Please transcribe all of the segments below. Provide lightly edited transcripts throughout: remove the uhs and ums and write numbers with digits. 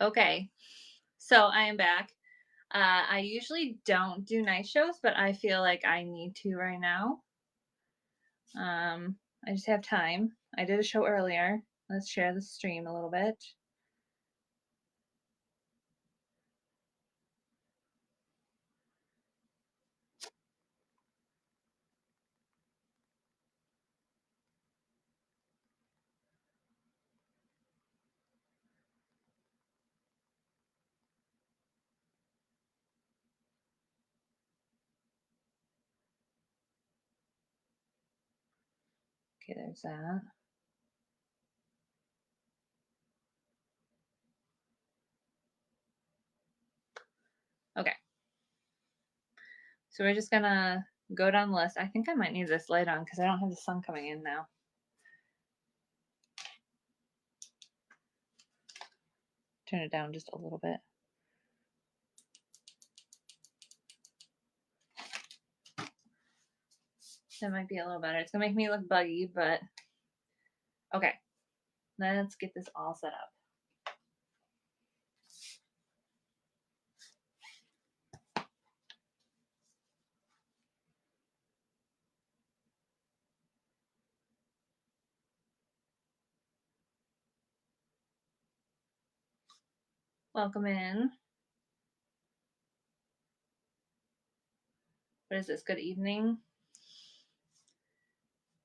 Okay, so I am back. I usually don't do night shows, but I feel like I need to right now. I just have time. I did a show earlier. Let's share the stream a little bit. Okay, there's that. Okay, so we're just gonna go down the list. I think I might need this light on because I don't have the sun coming in now. Turn it down just a little bit. That might be a little better. It's gonna make me look buggy, but okay. Let's get this all set up. Welcome in. What is this? Good evening?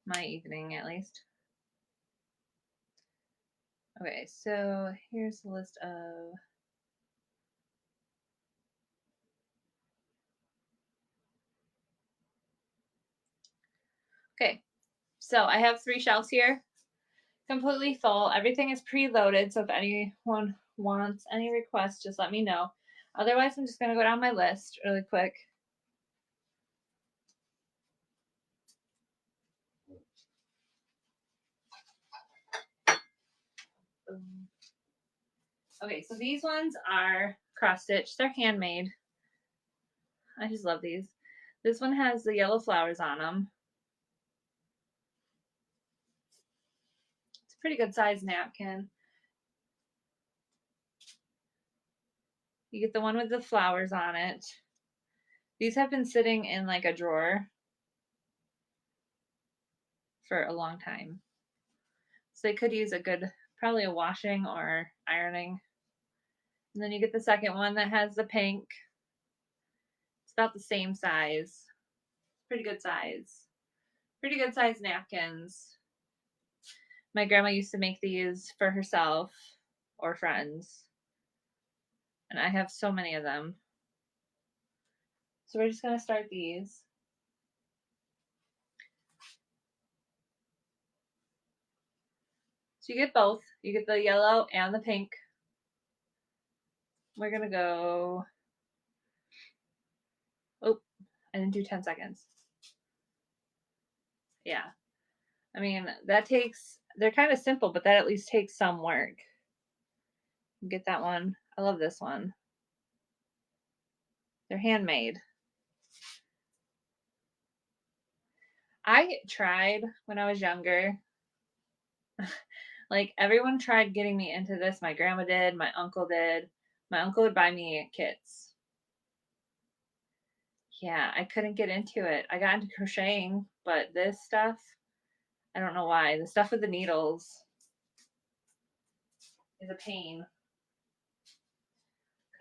My evening, at least. Okay, so here's the list of okay, so I have 3 shelves here, completely full. Everything is preloaded, so if anyone wants any requests, just let me know. Otherwise, I'm just gonna go down my list really quick. Okay, so these ones are cross stitch. They're handmade. I just love these. This one has the yellow flowers on them. It's a pretty good size napkin. You get the one with the flowers on it. These have been sitting in like a drawer for a long time. So they could use a good, probably a washing or ironing. And then you get the second one that has the pink. It's about the same size. Pretty good size. Pretty good size napkins. My grandma used to make these for herself or friends. And I have so many of them. So we're just going to start these. So you get both. You get the yellow and the pink. We're going to go. Oh, I didn't do 10 seconds. Yeah. I mean, that takes, they're kind of simple, but that at least takes some work. Get that one. I love this one. They're handmade. I tried when I was younger. Like everyone tried getting me into this. My grandma did, my uncle did. My uncle would buy me kits. Yeah, I couldn't get into it. I got into crocheting, but this stuff, I don't know why. The stuff with the needles is a pain.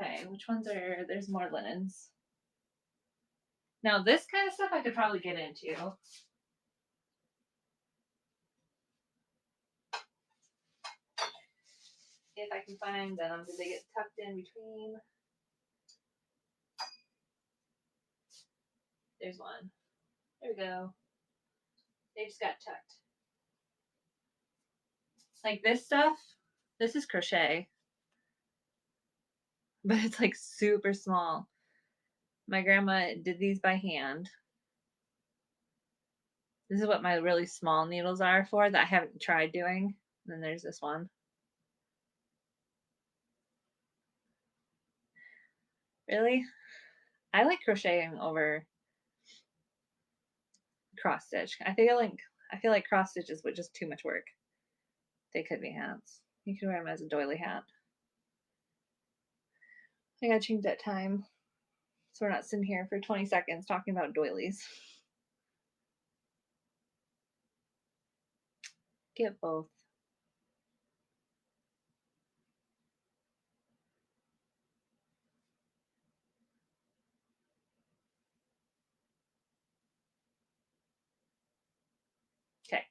Okay, which ones are, there's more linens. Now, this kind of stuff I could probably get into. If I can find them. Did they get tucked in between? There's one. There we go. They just got tucked. Like this stuff, this is crochet, but it's like super small. My grandma did these by hand. This is what my really small needles are for that I haven't tried doing. And then there's this one. Really? I like crocheting over cross stitch. I feel like cross stitches would just too much work. They could be hats. You can wear them as a doily hat. I gotta change that time so we're not sitting here for 20 seconds talking about doilies. Get both. Okay.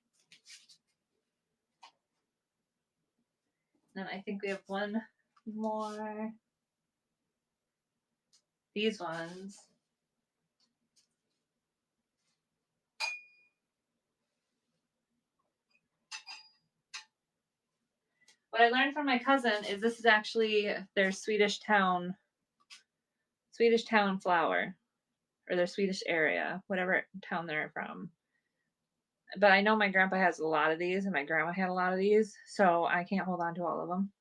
Then I think we have one more. These ones. What I learned from my cousin is this is actually their Swedish town flower, or their Swedish area, whatever town they're from. But I know my grandpa has a lot of these, and my grandma had a lot of these, so I can't hold on to all of them.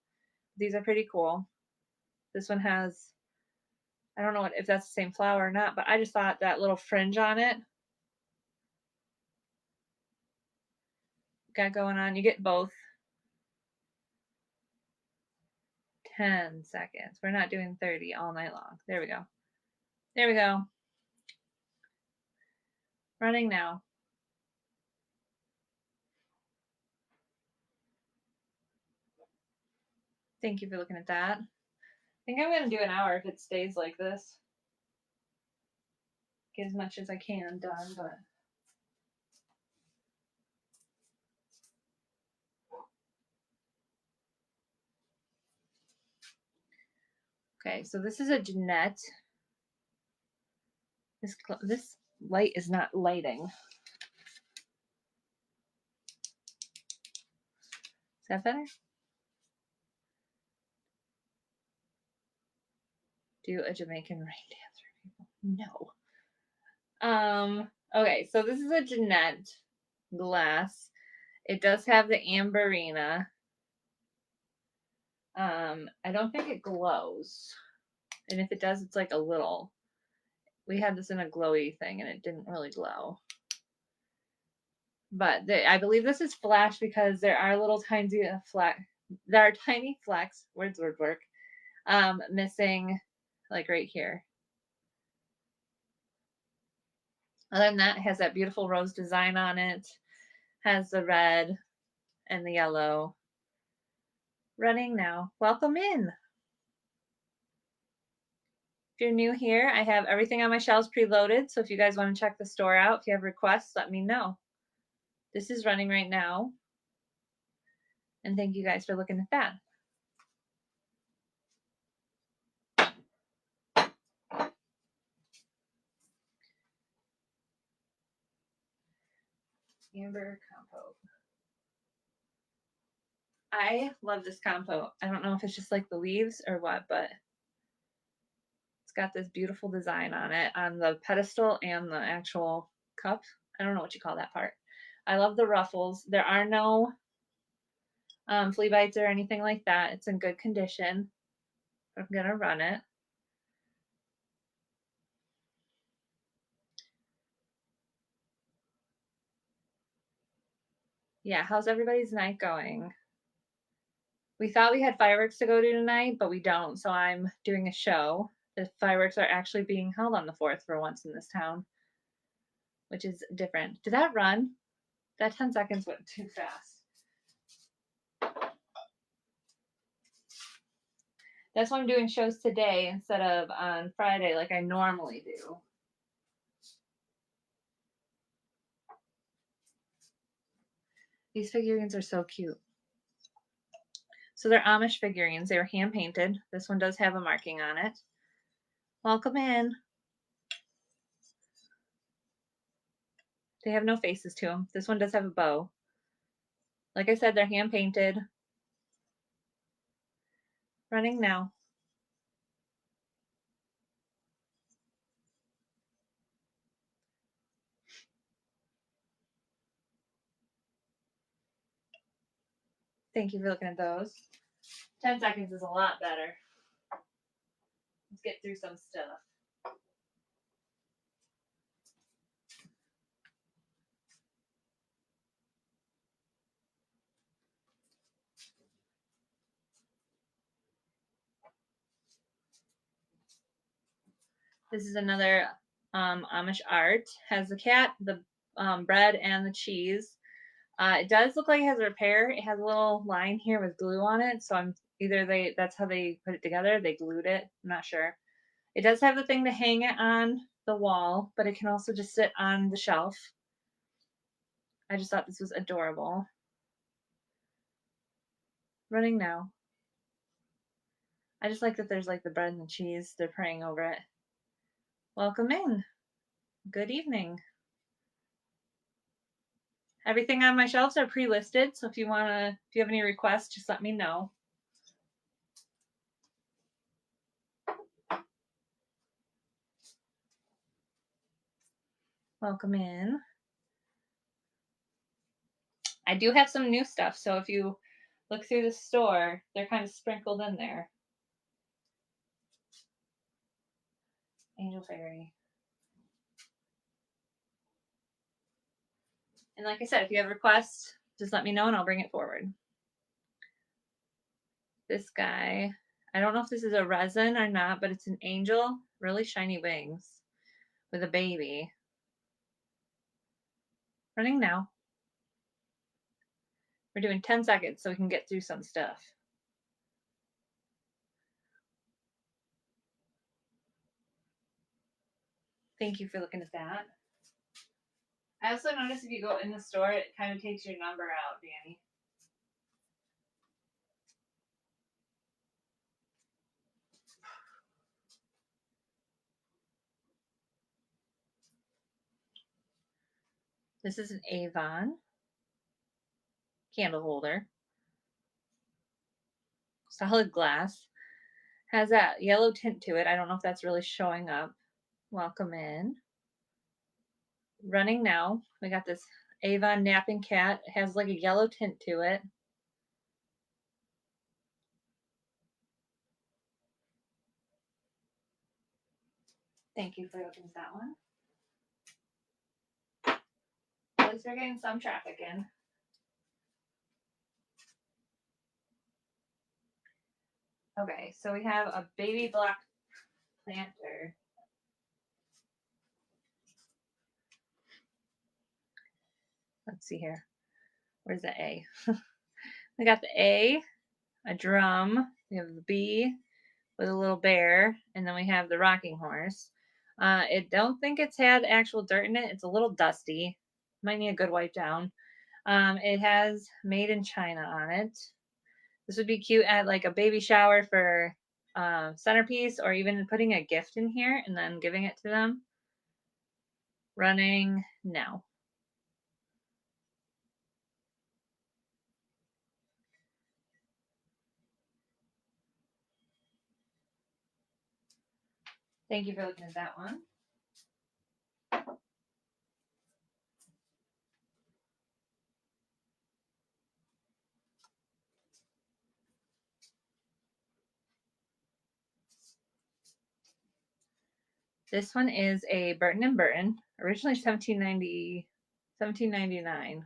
These are pretty cool. This one has, I don't know if that's the same flower or not, but I just thought that little fringe on it got going on. You get both. 10 seconds. We're not doing 30 all night long. There we go. There we go. Running now. Thank you for looking at that. I think I'm going to do an hour if it stays like this. Get as much as I can done, but okay, so this is a Jeanette. This light is not lighting. Is that better? Do a Jamaican rain dance for people. No. Okay, so this is a Jeanette glass. It does have the amberina. I don't think it glows. And if it does, it's like a little. We had this in a glowy thing and it didn't really glow. But I believe this is flash because there are little tiny there are tiny flecks, words would work, missing like right here. Other than that, it has that beautiful rose design on it, has the red and the yellow. Running now. Welcome in. If you're new here, I have everything on my shelves preloaded. So if you guys want to check the store out, if you have requests, let me know. This is running right now. And thank you guys for looking at that. Amber compote. I love this compote. I don't know if it's just like the leaves or what, but it's got this beautiful design on it, on the pedestal and the actual cup. I don't know what you call that part. I love the ruffles. There are no flea bites or anything like that. It's in good condition. I'm going to run it. Yeah, how's everybody's night going? We thought we had fireworks to go to tonight, but we don't. So I'm doing a show. The fireworks are actually being held on the 4th for once in this town, which is different. Did that run? That 10 seconds went too fast. That's why I'm doing shows today instead of on Friday like I normally do. These figurines are so cute. So they're Amish figurines. They were hand painted. This one does have a marking on it. Welcome in. They have no faces to them. This one does have a bow. Like I said, they're hand painted. Running now. Thank you for looking at those. 10 seconds is a lot better. Let's get through some stuff. This is another Amish art. Has the cat, the bread, and the cheese. It does look like it has a repair. It has a little line here with glue on it, so I'm either that's how they put it together. They glued it. I'm not sure. It does have the thing to hang it on the wall, but it can also just sit on the shelf. I just thought this was adorable. Running now. I just like that there's like the bread and the cheese. They're praying over it. Welcome in. Good evening. Everything on my shelves are pre-listed, so if you have any requests, just let me know. Welcome in. I do have some new stuff, so if you look through the store, they're kind of sprinkled in there. Angel Fairy. And like I said, if you have requests, just let me know and I'll bring it forward. This guy, I don't know if this is a resin or not, but it's an angel, really shiny wings with a baby. Running now. We're doing 10 seconds so we can get through some stuff. Thank you for looking at that. I also noticed if you go in the store, it kind of takes your number out, Danny. This is an Avon candle holder. Solid glass. Has that yellow tint to it. I don't know if that's really showing up. Welcome in. Running now. We got this Avon napping cat. It has like a yellow tint to it. Thank you for looking at that one. At least we're getting some traffic in. Okay, so we have a baby block planter. Let's see here. Where's the A? We got the A, a drum. We have the B with a little bear, and then we have the rocking horse. I don't think it's had actual dirt in it. It's a little dusty. Might need a good wipe down. It has made in China on it. This would be cute at like a baby shower for centerpiece, or even putting a gift in here and then giving it to them. Running now. Thank you for looking at that one. This one is a Burton & Burton, originally $17.99.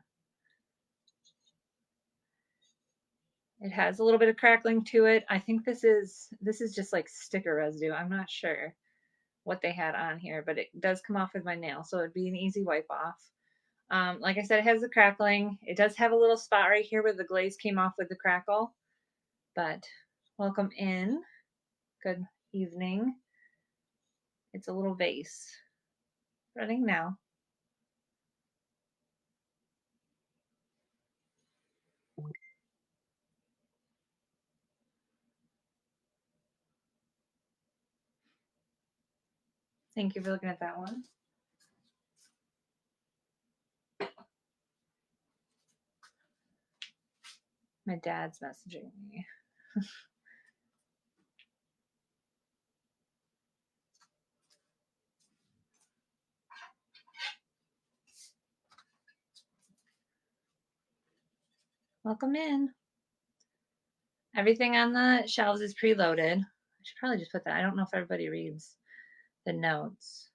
It has a little bit of crackling to it. I think this is just like sticker residue. I'm not sure what they had on here, but it does come off with my nail, so it'd be an easy wipe off. Like I said, it has the crackling. It does have a little spot right here where the glaze came off with the crackle, but welcome in. Good evening. It's a little vase. Running now. Thank you for looking at that one. My dad's messaging me. Welcome in. Everything on the shelves is preloaded. I should probably just put that. I don't know if everybody reads the notes.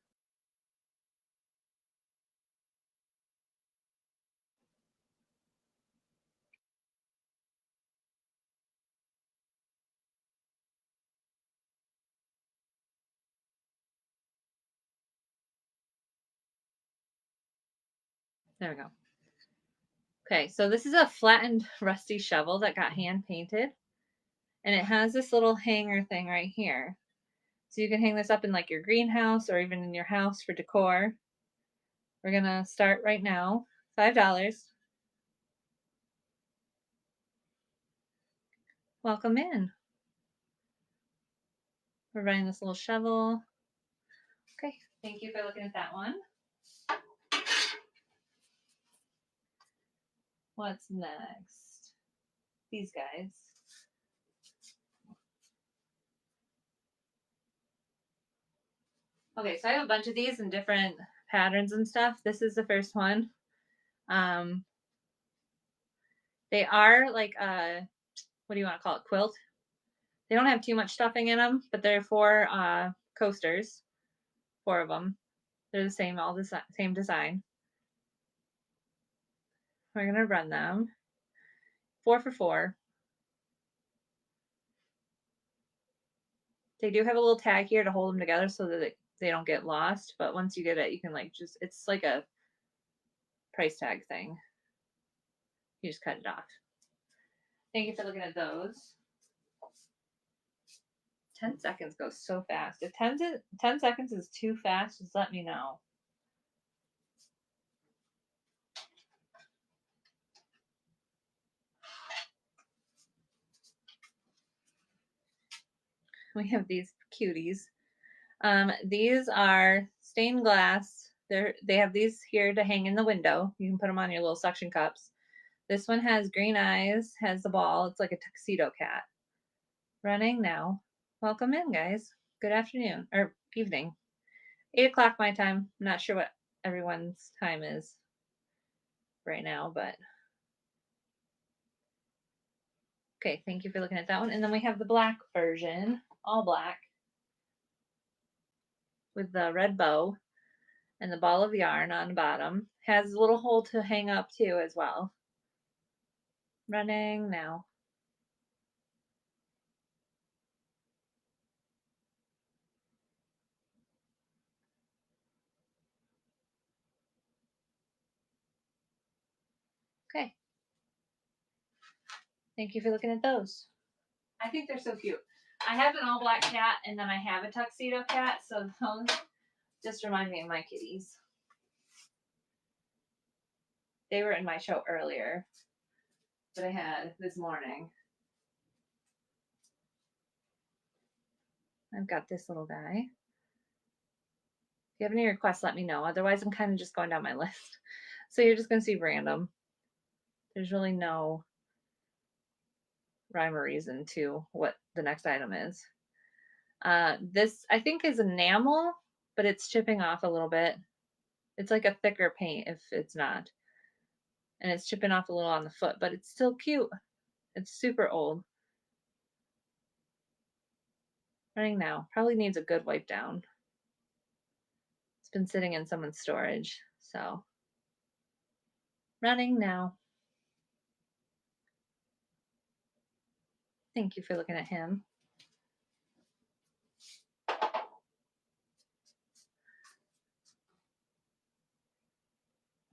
There we go. Okay, so this is a flattened rusty shovel that got hand painted. And it has this little hanger thing right here. So you can hang this up in like your greenhouse or even in your house for decor. We're gonna start right now. $5. Welcome in. We're running this little shovel. Okay, thank you for looking at that one. What's next? These guys. Okay, so I have a bunch of these in different patterns and stuff. This is the first one. Um, they are like what do you want to call it? Quilt. They don't have too much stuffing in them, but they're for coasters. 4 of them. They're the same, all the same design. We're gonna run them. 4 for 4. They do have a little tag here to hold them together so that they don't get lost. But once you get it, you can like just, it's like a price tag thing. You just cut it off. Thank you for looking at those. 10 seconds goes so fast. If 10 seconds is too fast, just let me know. We have these cuties. These are stained glass. They have these here to hang in the window. You can put them on your little suction cups. This one has green eyes, has the ball. It's like a tuxedo cat. Running now. Welcome in, guys. Good afternoon or evening. 8 o'clock my time. I'm not sure what everyone's time is right now, but okay, thank you for looking at that one. And then we have the black version, all black, with the red bow and the ball of yarn on the bottom. Has a little hole to hang up too as well. Running now. Okay. Thank you for looking at those. I think they're so cute. I have an all black cat and then I have a tuxedo cat, so those just remind me of my kitties. They were in my show earlier that I had this morning. I've got this little guy. If you have any requests, let me know. Otherwise, I'm kind of just going down my list. So you're just going to see random. There's really no rhyme or reason to what the next item is. This, I think, is enamel, but it's chipping off a little bit. It's like a thicker paint if it's not. And it's chipping off a little on the foot, but it's still cute. It's super old. Running now. Probably needs a good wipe down. It's been sitting in someone's storage, so. Running now. Thank you for looking at him.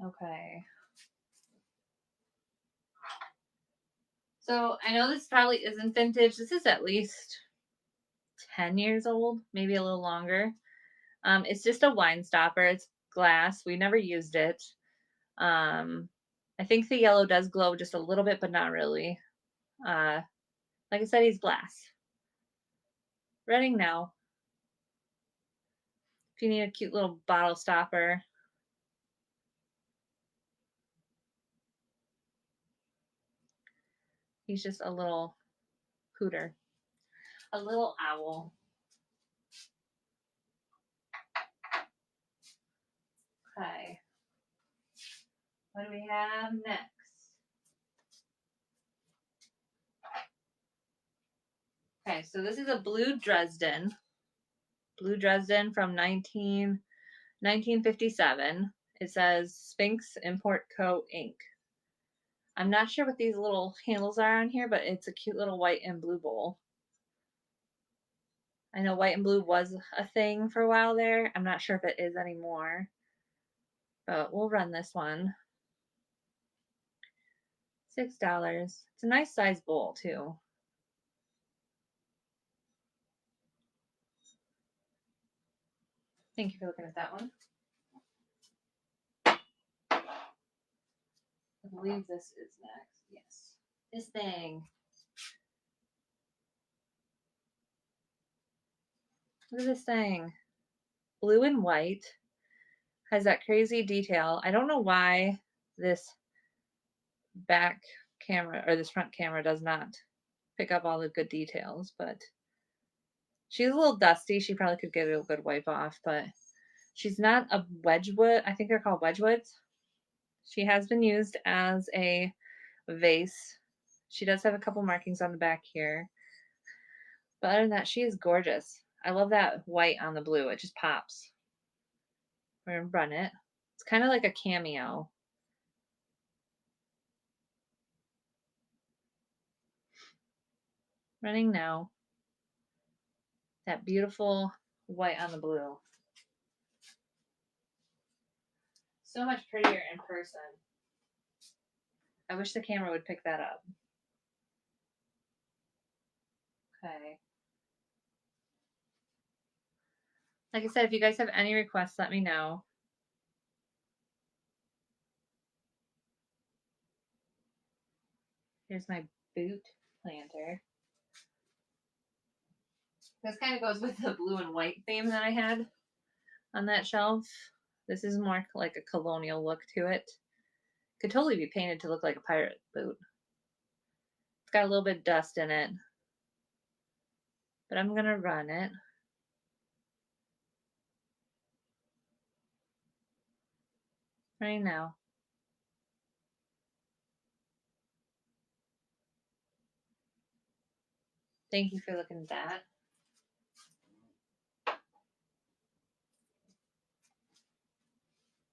Okay. So I know this probably isn't vintage. This is at least 10 years old, maybe a little longer. It's just a wine stopper. It's glass. We never used it. I think the yellow does glow just a little bit, but not really. Like I said, he's glass. Running now. If you need a cute little bottle stopper. He's just a little hooter. A little owl. Okay. What do we have next? Okay, so this is a blue Dresden. Blue Dresden from 1957. It says Sphinx Import Co. Inc. I'm not sure what these little handles are on here, but it's a cute little white and blue bowl. I know white and blue was a thing for a while there. I'm not sure if it is anymore, but we'll run this one. $6. It's a nice size bowl too. Thank you for looking at that one. I believe this is next. Yes. This thing. Look at this thing. Blue and white. Has that crazy detail. I don't know why this back camera or this front camera does not pick up all the good details, but she's a little dusty. She probably could get a good wipe off, but she's not a Wedgwood. I think they're called Wedgwoods. She has been used as a vase. She does have a couple markings on the back here. But other than that, she is gorgeous. I love that white on the blue. It just pops. We're going to run it. It's kind of like a cameo. Running now. That beautiful white on the blue. So much prettier in person. I wish the camera would pick that up. Okay. Like I said, if you guys have any requests, let me know. Here's my boot planter. This kind of goes with the blue and white theme that I had on that shelf. This is more like a colonial look to it. Could totally be painted to look like a pirate boot. It's got a little bit of dust in it. But I'm going to run it. Right now. Thank you for looking at that.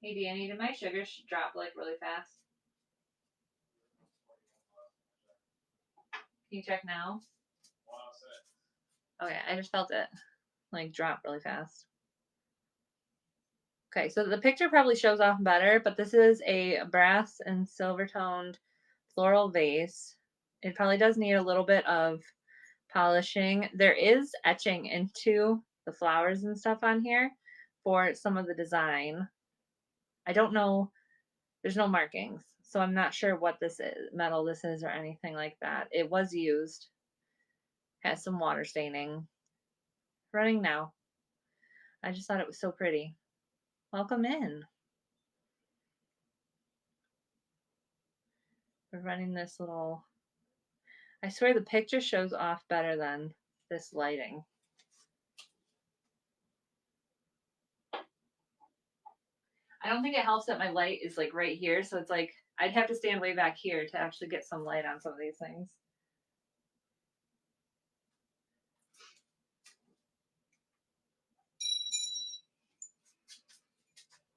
Hey Danny, did my sugar drop like really fast? Can you check now? Okay, I just felt it like drop really fast. Okay, so the picture probably shows off better, but this is a brass and silver toned floral vase. It probably does need a little bit of polishing. There is etching into the flowers and stuff on here for some of the design. I don't know, there's no markings, so I'm not sure what this is, metal this is or anything like that. It was used. Has some water staining. Running now. I just thought it was so pretty. Welcome in. We're running this little, I swear the picture shows off better than this lighting. I don't think it helps that my light is like right here, so it's like I'd have to stand way back here to actually get some light on some of these things.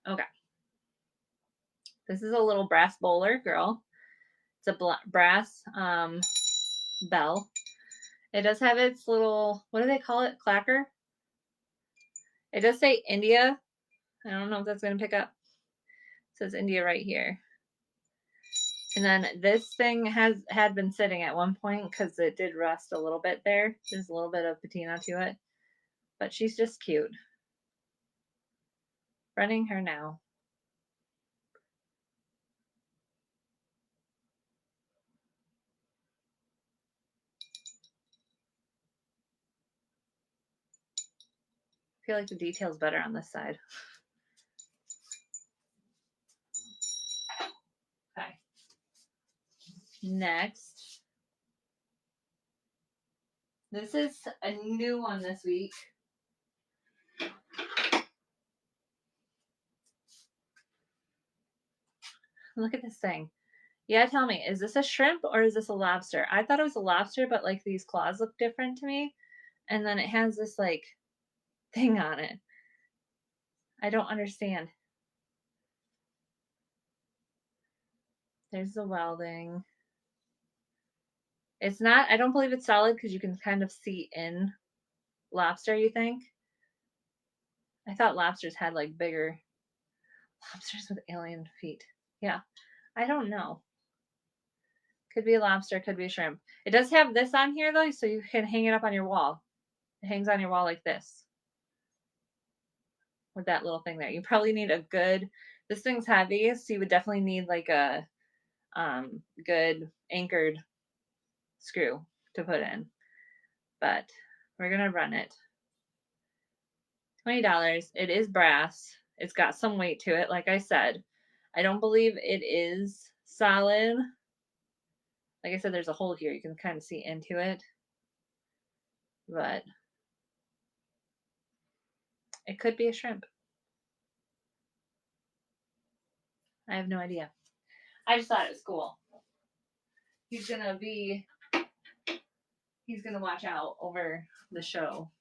Okay. This is a little brass bowler, girl. It's a brass bell. It does have its little, what do they call it? Clacker? It does say India. I don't know if that's going to pick up. It says India right here. And then this thing had been sitting at one point because it did rust a little bit there. There's a little bit of patina to it. But she's just cute. Running her now. I feel like the detail's better on this side. Okay. Next. This is a new one this week. Look at this thing. Yeah, tell me, is this a shrimp or is this a lobster? I thought it was a lobster, but like these claws look different to me. And then it has this like thing on it. I don't understand. There's the welding. It's not, I don't believe it's solid because you can kind of see in lobster, you think? I thought lobsters had like bigger lobsters with alien feet. Yeah, I don't know. Could be a lobster, could be a shrimp. It does have this on here though, so you can hang it up on your wall. It hangs on your wall like this with that little thing there. You probably need a good, this thing's heavy, so you would definitely need like a good anchored screw to put in. But we're gonna run it. $20. It is brass. It's got some weight to it, like I said. I don't believe it is solid. Like I said, there's a hole here. You can kind of see into it. But it could be a shrimp. I have no idea. I just thought it was cool. He's gonna watch out over the show.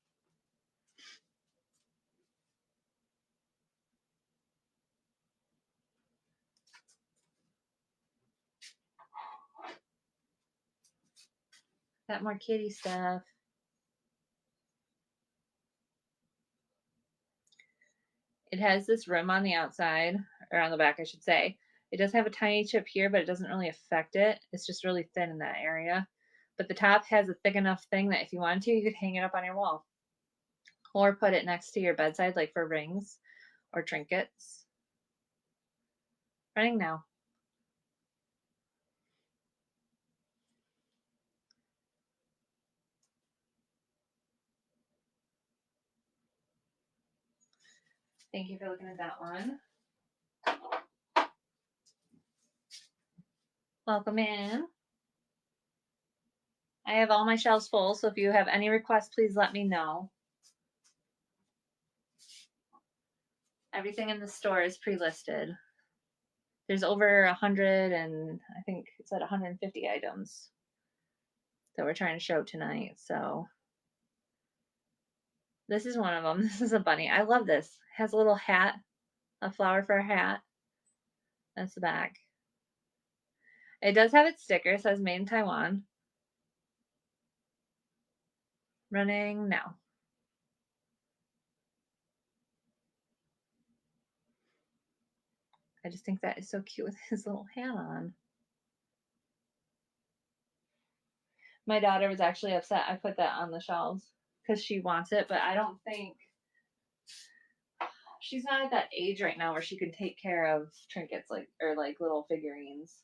Got more kitty stuff. It has this rim on the outside, or on the back, I should say. It does have a tiny chip here, but it doesn't really affect it. It's just really thin in that area. But the top has a thick enough thing that if you wanted to, you could hang it up on your wall. Or put it next to your bedside, like for rings or trinkets. Running now. Thank you for looking at that one. Welcome in. I have all my shelves full, so if you have any requests, please let me know. Everything in the store is pre-listed. There's over 100 and I think it's at 150 items that we're trying to show tonight. So this is one of them. This is a bunny. I love this. It has a little hat, a flower for a hat. That's the back. It does have its sticker. It says made in Taiwan. Running now. I just think that is so cute with his little hat on. My daughter was actually upset I put that on the shelves because she wants it, but I don't think she's not at that age right now where she can take care of trinkets like or like little figurines.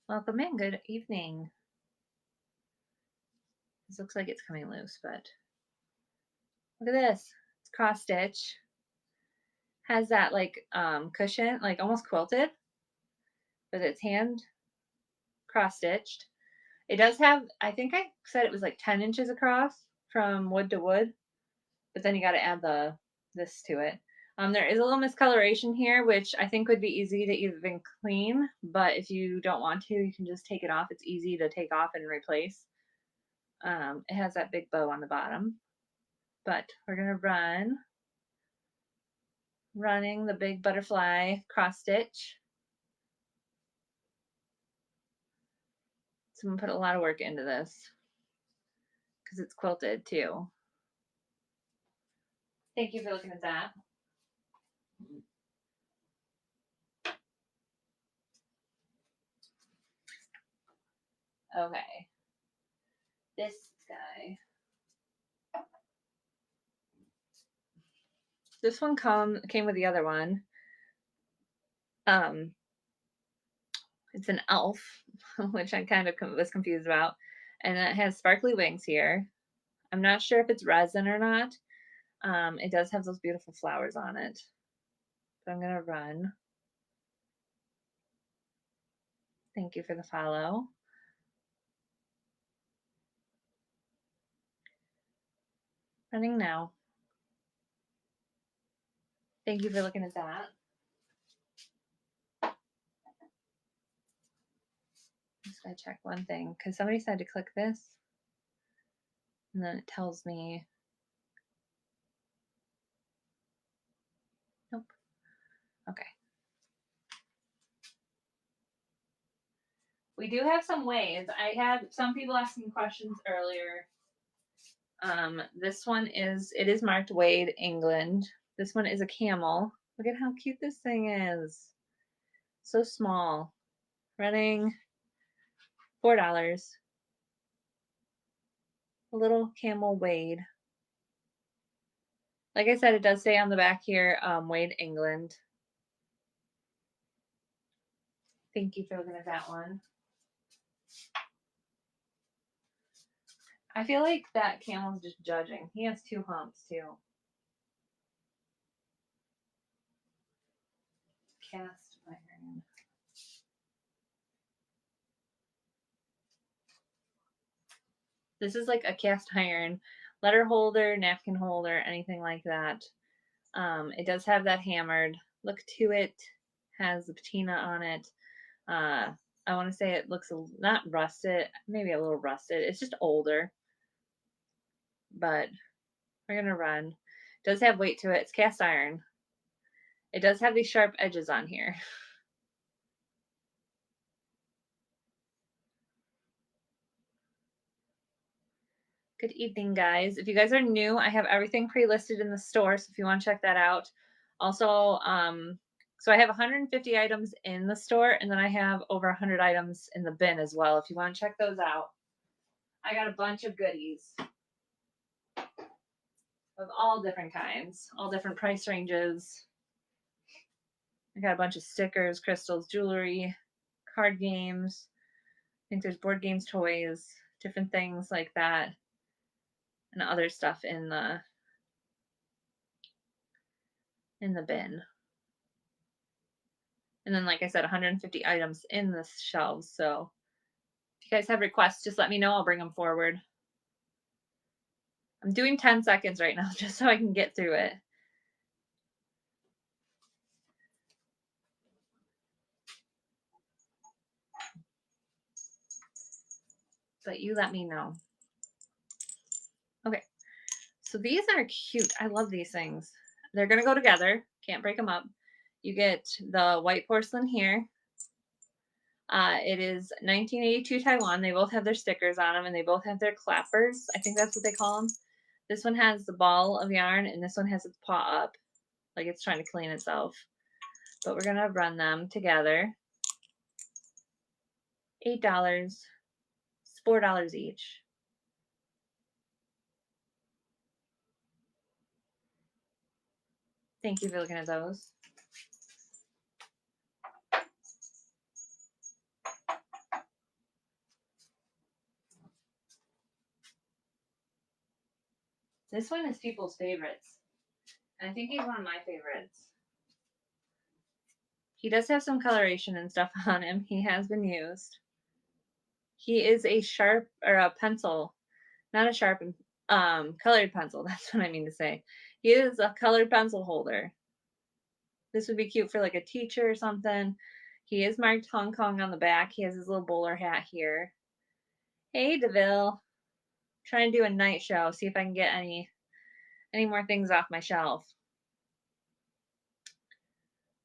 Welcome in. Good evening. This looks like it's coming loose, but look at this. It's cross stitch. Has that like cushion, like almost quilted, but it's hand cross stitched. It does have, I think I said it was like 10 inches across from wood to wood, but then you got to add this to it. There is a little miscoloration here, which I think would be easy to even clean, but if you don't want to, you can just take it off. It's easy to take off and replace. It has that big bow on the bottom, but we're gonna running the big butterfly cross stitch. So I'm gonna put a lot of work into this because it's quilted too. Thank you for looking at that. Okay. This guy. This one came with the other one. It's an elf, which I kind of was confused about. And it has sparkly wings here. I'm not sure if it's resin or not. It does have those beautiful flowers on it. So I'm gonna run. Thank you for the follow. Running now. Thank you for looking at that. Just gotta check one thing because somebody said to click this and then it tells me nope. Okay. We do have some ways. I had some people asking questions earlier This one it is marked Wade, England. This one is a camel. Look at how cute this thing is. So small. Running $4. A little camel Wade. Like I said, it does say on the back here, Wade, England. Thank you for looking at that one. I feel like that camel's just judging. He has 2 humps too. Cast iron. This is like a cast iron letter holder, napkin holder, anything like that. It does have that hammered look to it. Has the patina on it. I want to say it looks not rusted, maybe a little rusted. It's just older, but we're gonna run. It does have weight to it. It's cast iron. It does have these sharp edges on here. Good evening, guys. If you guys are new, I have everything pre-listed in the store, so if you want to check that out. Also, so I have 150 items in the store, and then I have over 100 items in the bin as well. If you want to check those out, I got a bunch of goodies of all different kinds, all different price ranges. I got a bunch of stickers, crystals, jewelry, card games. I think there's board games, toys, different things like that, and other stuff in the bin. And then, like I said, 150 items in the shelves. So if you guys have requests, just let me know. I'll bring them forward. I'm doing 10 seconds right now just so I can get through it. But you let me know. Okay. So these are cute. I love these things. They're going to go together. Can't break them up. You get the white porcelain here. It is 1982 Taiwan. They both have their stickers on them, and they both have their clappers. I think that's what they call them. This one has the ball of yarn, and this one has its paw up, like it's trying to clean itself. But we're going to run them together. $8. It's $4 each. Thank you for looking at those. This one is people's favorites. And I think he's one of my favorites. He does have some coloration and stuff on him. He has been used. He is a sharp, or a pencil, not a sharpened, colored pencil. That's what I mean to say. He is a colored pencil holder. This would be cute for like a teacher or something. He is marked Hong Kong on the back. He has his little bowler hat here. Hey, DeVille. Trying to do a night show, see if I can get any more things off my shelf.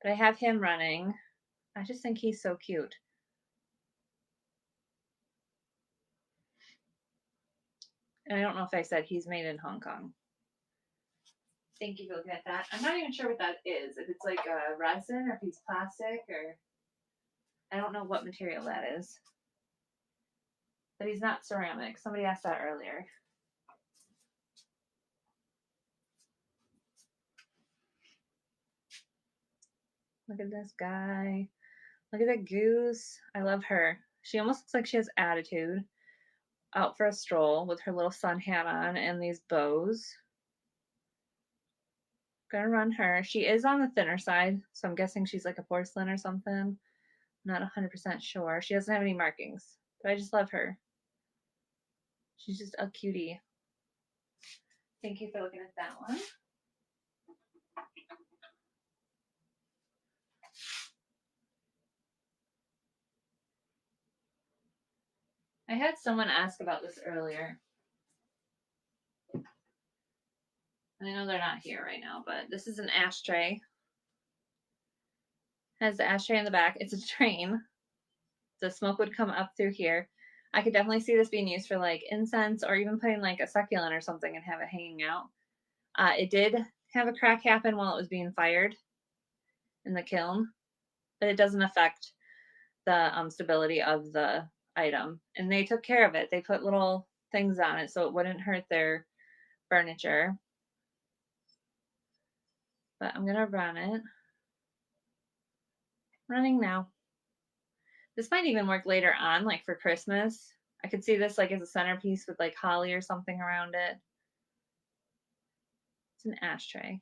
But I have him running. I just think he's so cute. And I don't know if I said he's made in Hong Kong. Thank you for looking at that. I'm not even sure what that is. If it's like a resin or if it's plastic, or I don't know what material that is. But he's not ceramic. Somebody asked that earlier. Look at this guy. Look at that goose. I love her. She almost looks like she has attitude. Out for a stroll with her little sun hat on and these bows. Gonna run her. She is on the thinner side, so I'm guessing she's like a porcelain or something. Not 100% sure. She doesn't have any markings, but I just love her. She's just a cutie. Thank you for looking at that one. I had someone ask about this earlier. I know they're not here right now, but this is an ashtray. Has the ashtray in the back. It's a train. The smoke would come up through here. I could definitely see this being used for like incense or even putting like a succulent or something and have it hanging out. It did have a crack happen while it was being fired in the kiln, but it doesn't affect the stability of the item. And they took care of it. They put little things on it so it wouldn't hurt their furniture. But I'm gonna run it. Running now. This might even work later on, like for Christmas. I could see this like as a centerpiece with like holly or something around it. It's an ashtray.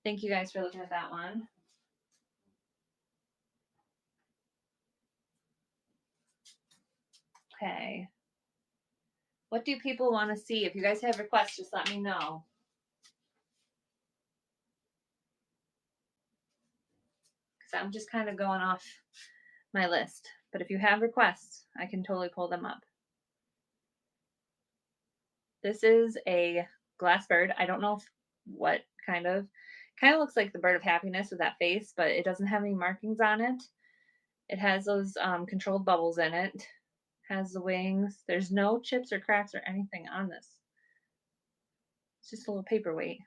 Thank you guys for looking at that one. Okay. What do people want to see? If you guys have requests, just let me know. Because I'm just kind of going off my list. But if you have requests, I can totally pull them up. This is a glass bird. I don't know what kind of looks like the bird of happiness with that face, but it doesn't have any markings on it. It has those controlled bubbles in it. Has the wings. There's no chips or cracks or anything on this. It's just a little paperweight.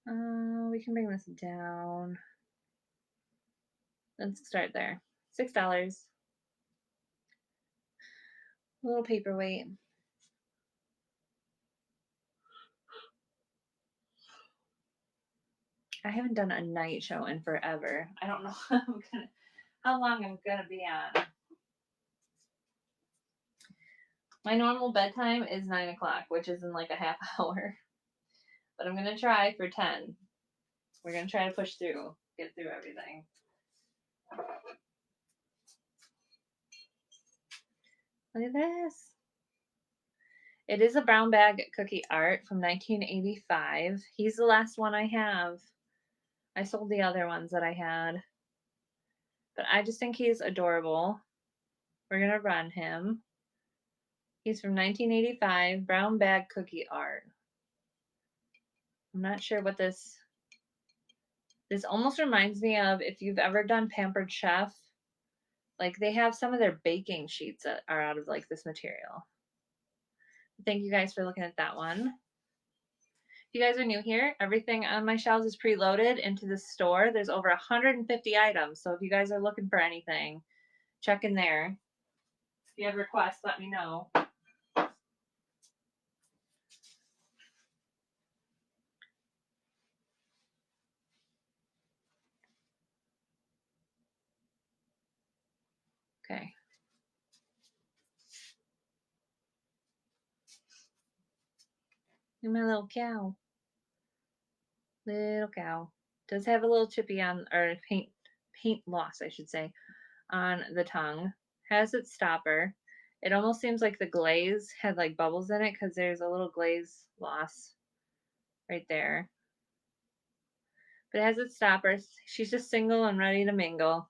We can bring this down. Let's start there. $6. A little paperweight. I haven't done a night show in forever. I don't know how long I'm gonna be on. My normal bedtime is 9 o'clock, which is in like a half hour. But I'm gonna try for 10. We're gonna try to push through, get through everything. Look at this. It is a brown bag cookie art from 1985. He's the last one I have. I sold the other ones that I had. But I just think he's adorable. We're going to run him. He's from 1985, brown bag cookie art. I'm not sure what this almost reminds me of if you've ever done Pampered Chef. Like they have some of their baking sheets that are out of like this material. Thank you guys for looking at that one. If you guys are new here, everything on my shelves is preloaded into the store. There's over 150 items. So if you guys are looking for anything, check in there. If you have requests, let me know. Okay. And my little cow. Little cow. Does have a little chippy on, or paint loss, I should say, on the tongue. Has its stopper. It almost seems like the glaze had like bubbles in it because there's a little glaze loss right there. But it has its stoppers. She's just single and ready to mingle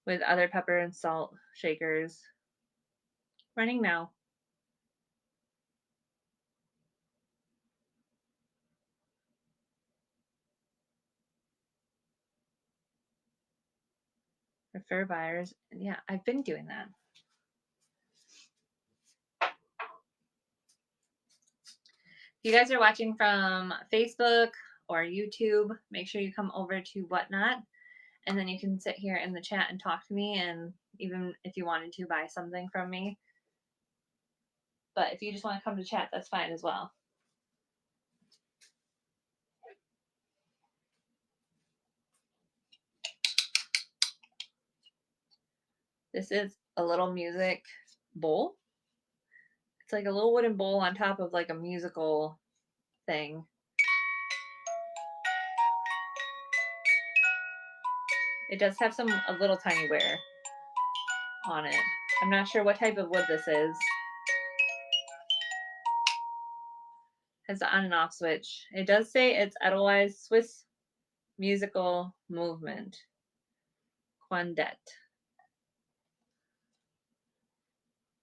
with other pepper and salt shakers. Running now. Refer buyers. Yeah, I've been doing that. If you guys are watching from Facebook or YouTube, make sure you come over to Whatnot, and then you can sit here in the chat and talk to me, and even if you wanted to buy something from me. But if you just want to come to chat, that's fine as well. This is a little music bowl. It's like a little wooden bowl on top of like a musical thing. It does have a little tiny wear on it. I'm not sure what type of wood this is. Has the on and off switch. It does say it's Edelweiss Swiss Musical Movement. Quandet.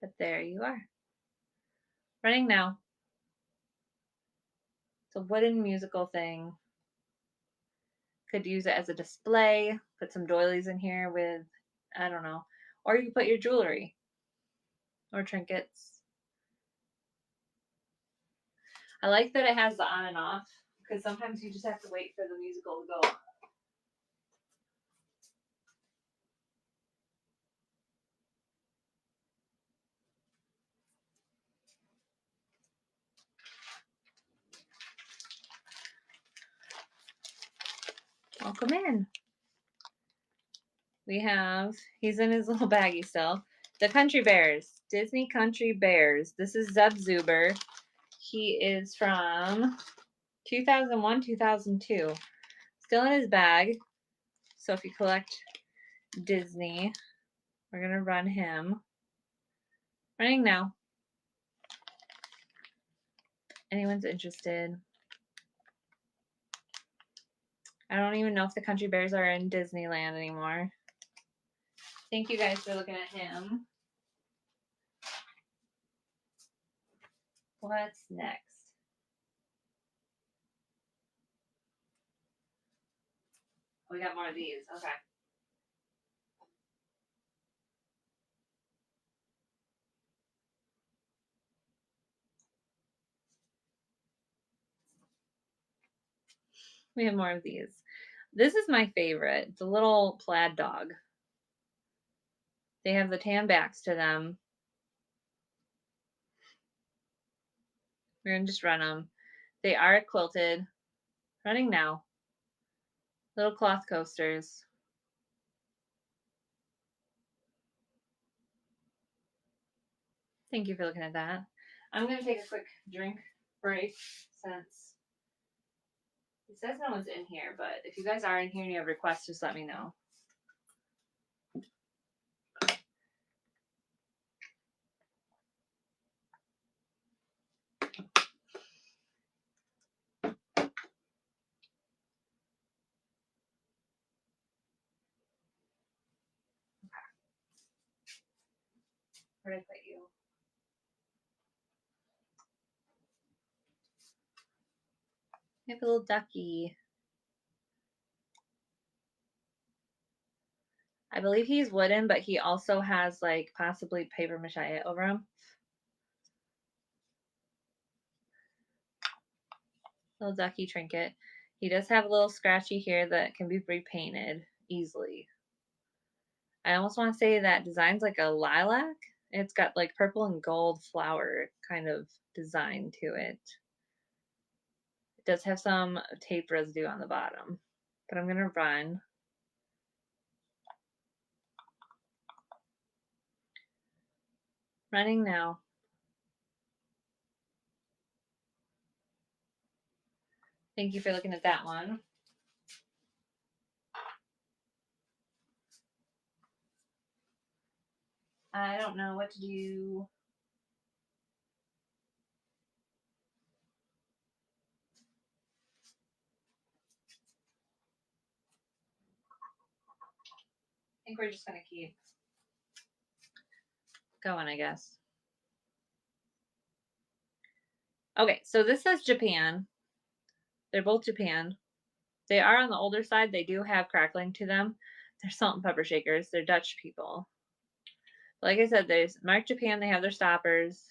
But there you are. Running now. It's a wooden musical thing. Could use it as a display. Put some doilies in here with, I don't know. Or you can put your jewelry or trinkets. I like that it has the on and off because sometimes you just have to wait for the musical to go on. Welcome in. We have, he's in his little baggie still. The Country Bears, Disney Country Bears. This is Zeb Zuber. He is from 2001, 2002. Still in his bag. So if you collect Disney, we're going to run him. Running now. Anyone's interested? I don't even know if the Country Bears are in Disneyland anymore. Thank you guys for looking at him. What's next? We got more of these. Okay. We have more of these. This is my favorite, the little plaid dog. They have the tan backs to them. We're going to just run them. They are quilted. Running now. Little cloth coasters. Thank you for looking at that. I'm going to take a quick drink break since it says no one's in here, but if you guys are in here and you have requests, just let me know. Where did I put you? You have a little ducky. I believe he's wooden, but he also has like possibly paper mache over him. Little ducky trinket. He does have a little scratchy here that can be repainted easily. I almost want to say that design's like a lilac. It's got like purple and gold flower kind of design to it. It does have some tape residue on the bottom, but I'm going to run. Running now. Thank you for looking at that one. I don't know what to do. I think we're just going to keep going, I guess. Okay, so this says Japan. They're both Japan. They are on the older side. They do have crackling to them. They're salt and pepper shakers. They're Dutch people. Like I said, there's Mark Japan. They have their stoppers.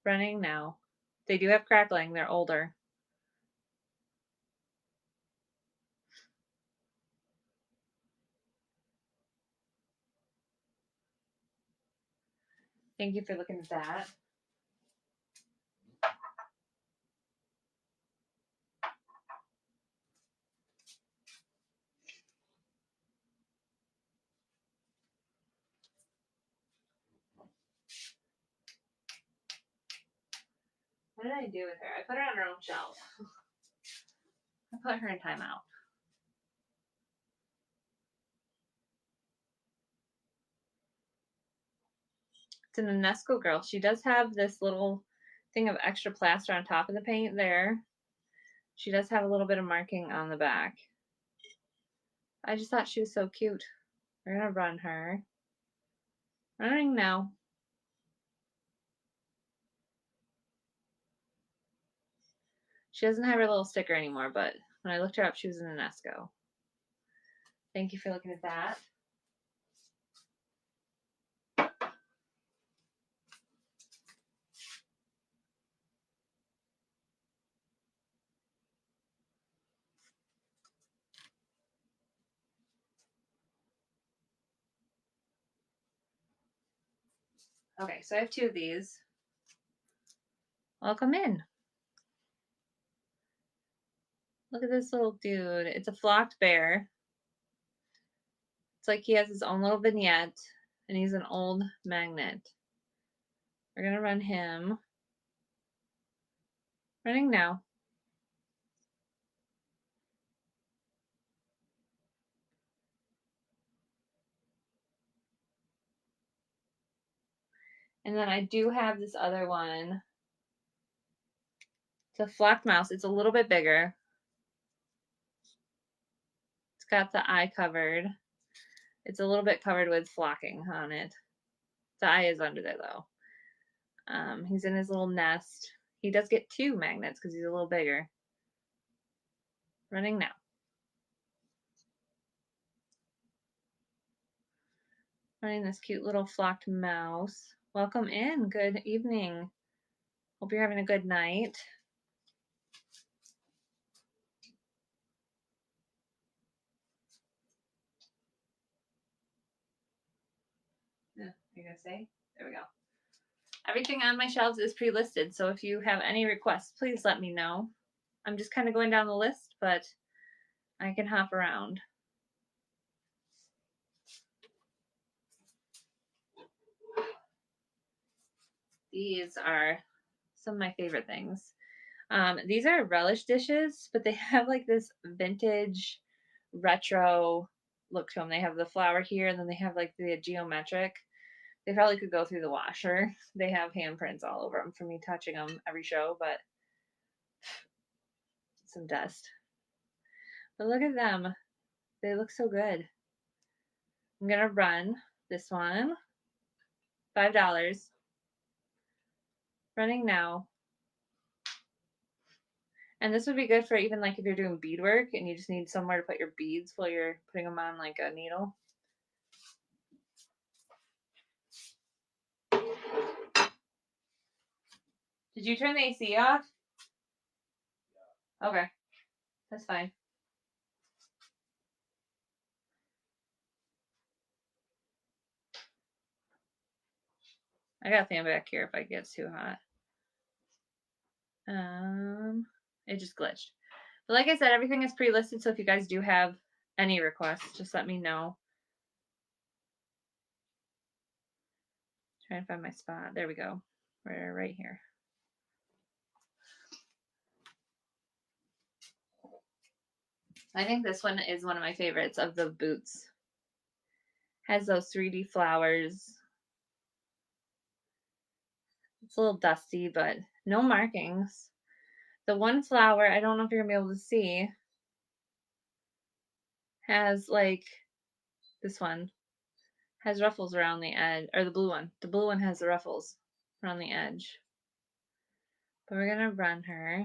Running now. They do have crackling. They're older. Thank you for looking at that. What did I do with her? I put her on her own shelf. I put her in timeout. It's an UNESCO girl. She does have this little thing of extra plaster on top of the paint there. She does have a little bit of marking on the back. I just thought she was so cute. We're going to run her. Running now. She doesn't have her little sticker anymore, but when I looked her up, she was in UNESCO. Thank you for looking at that. Okay, so I have 2 of these. Welcome in. Look at this little dude. It's a flocked bear. It's like he has his own little vignette, and he's an old magnet. We're gonna run him. Running now. And then I do have this other one. It's a flocked mouse. It's a little bit bigger. It's got the eye covered. It's a little bit covered with flocking on it. The eye is under there though. He's in his little nest. He does get 2 magnets because he's a little bigger. Running now. Running this cute little flocked mouse. Welcome in. Good evening. Hope you're having a good night. Yeah, you're gonna say? There we go. Everything on my shelves is pre-listed, so if you have any requests, please let me know. I'm just kind of going down the list, but I can hop around. These are some of my favorite things. These are relish dishes, but they have like this vintage retro look to them. They have the flower here, and then they have like the geometric. They probably could go through the washer. They have handprints all over them from me touching them every show, but some dust. But look at them. They look so good. I'm going to run this one. $5. Running now. And this would be good for even like if you're doing beadwork and you just need somewhere to put your beads while you're putting them on like a needle. Did you turn the AC off? Okay. That's fine. I got a fan back here if it gets too hot. It just glitched. But like I said, everything is pre-listed, so if you guys do have any requests, just let me know. Trying to find my spot. There we go. We're right here. I think this one is one of my favorites of the boots. Has those 3D flowers. It's a little dusty, but no markings. The one flower, I don't know if you're gonna be able to see, has like this one has ruffles around the edge, or the blue one. The blue one has the ruffles around the edge. But we're gonna run her.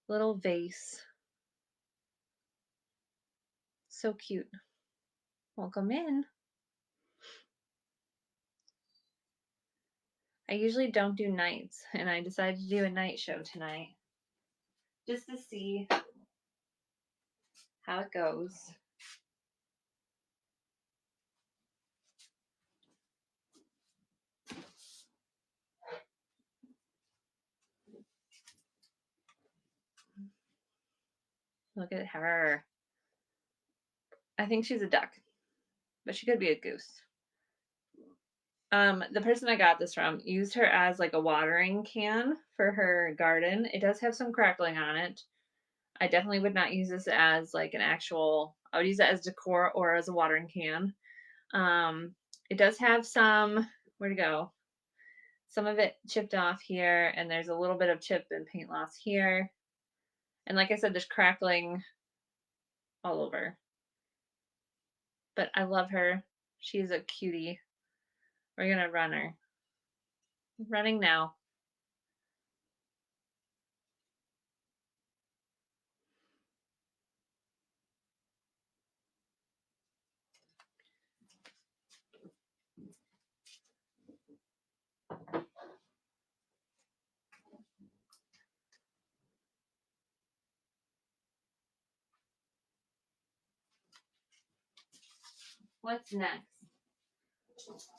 Little vase. So cute. Welcome in. I usually don't do nights, and I decided to do a night show tonight just to see how it goes. Look at her. I think she's a duck, but she could be a goose. The person I got this from used her as like a watering can for her garden. It does have some crackling on it. I definitely would not use this as like an actual, I would use it as decor or as a watering can. It does have some, where'd it go? Some of it chipped off here, and there's a little bit of chip and paint loss here. And like I said, there's crackling all over. But I love her. She's a cutie. We're gonna run her. Running now. What's next?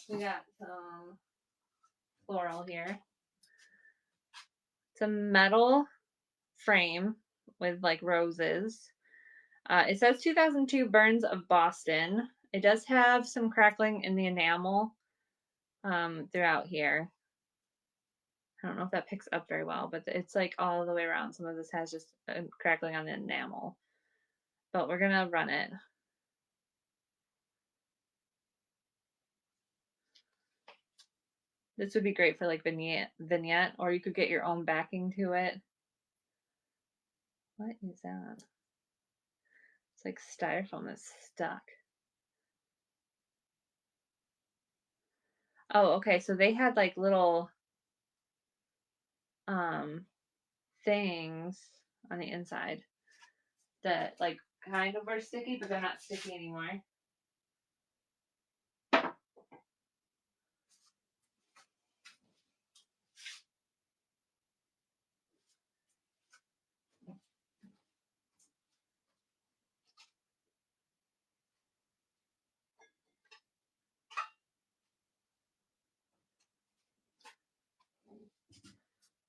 We got some floral here. It's a metal frame with like roses. It says 2002 Burns of Boston. It does have some crackling in the enamel throughout here. I don't know if that picks up very well, but it's like all the way around. Some of this has just crackling on the enamel, but we're gonna run it. This would be great for like vignette, or you could get your own backing to it. What is that? It's like styrofoam that's stuck. Oh, okay. So they had like little things on the inside that like kind of were sticky, but they're not sticky anymore.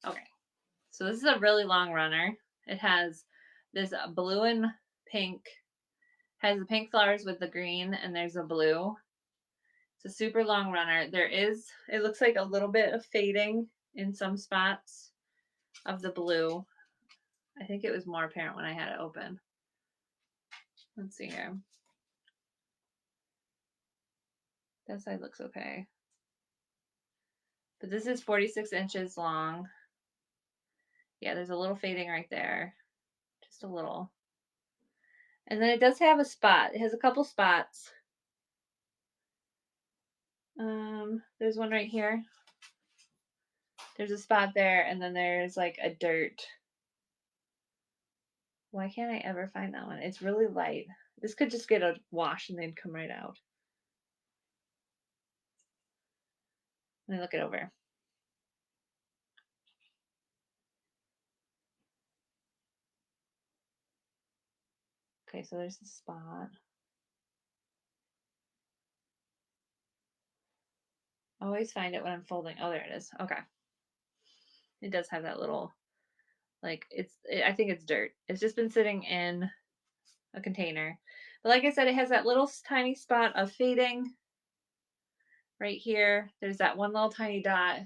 Okay. So this is a really long runner. It has this blue and pink, has the pink flowers with the green, and there's a blue. It's a super long runner. It looks like a little bit of fading in some spots of the blue. I think it was more apparent when I had it open. Let's see here. That side looks okay. But this is 46 inches long. Yeah, there's a little fading right there. Just a little. And then it does have a spot. It has a couple spots. There's one right here. There's a spot there, and then there's like a dirt. Why can't I ever find that one? It's really light. This could just get a wash and they'd come right out. Let me look it over. Okay, so there's the spot. I always find it when I'm folding. Oh, there it is. Okay. It does have that little, like, I think it's dirt. It's just been sitting in a container. But like I said, it has that little tiny spot of fading right here. There's that one little tiny dot.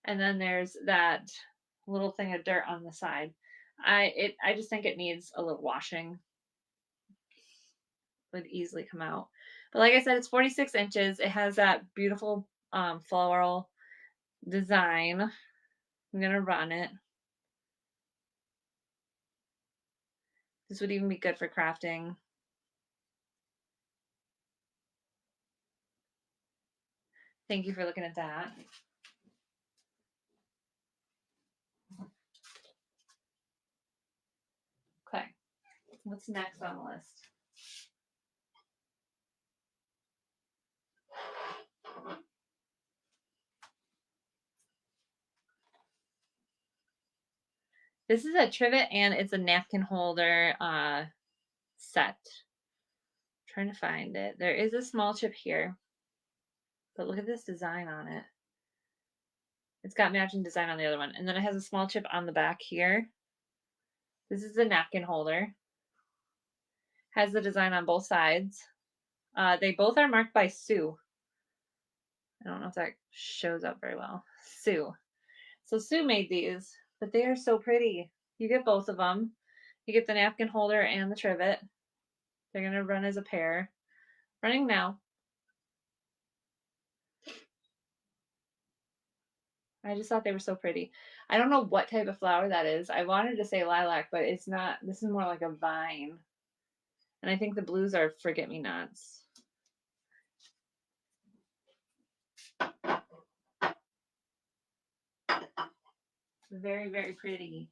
And then there's that little thing of dirt on the side. I just think it needs a little washing. Would easily come out. But like I said, it's 46 inches. It has that beautiful floral design. I'm gonna run it. This would even be good for crafting. Thank you for looking at that. Okay, what's next on the list? This is a trivet and it's a napkin holder set. I'm trying to find it. There is a small chip here, but look at this design on it. It's got matching design on the other one. And then it has a small chip on the back here. This is a napkin holder. Has the design on both sides. They both are marked by Sue. I don't know if that shows up very well. Sue. So Sue made these, but they are so pretty. You get both of them. You get the napkin holder and the trivet. They're going to run as a pair. Running now. I just thought they were so pretty. I don't know what type of flower that is. I wanted to say lilac, but it's not. This is more like a vine. And I think the blues are forget-me-nots. Very, very pretty.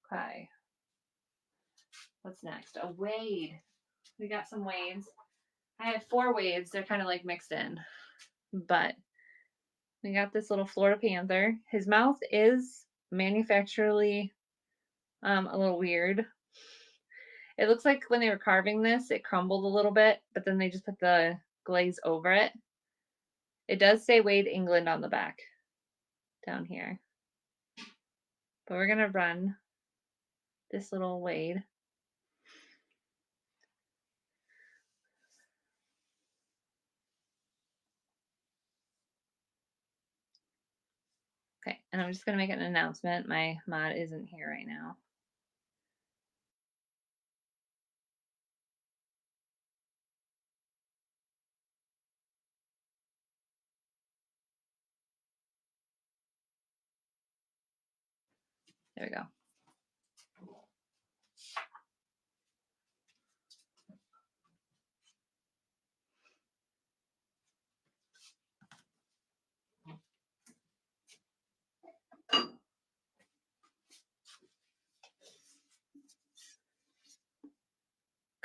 Okay. What's next? A wade. We got some wades. I had 4 wades. They're kind of like mixed in. But we got this little Florida panther. His mouth is manufacturally a little weird. It looks like when they were carving this, it crumbled a little bit, but then they just put the glaze over it. It does say Wade England on the back down here. But we're going to run this little Wade. Okay, and I'm just going to make an announcement. My mod isn't here right now. There we go.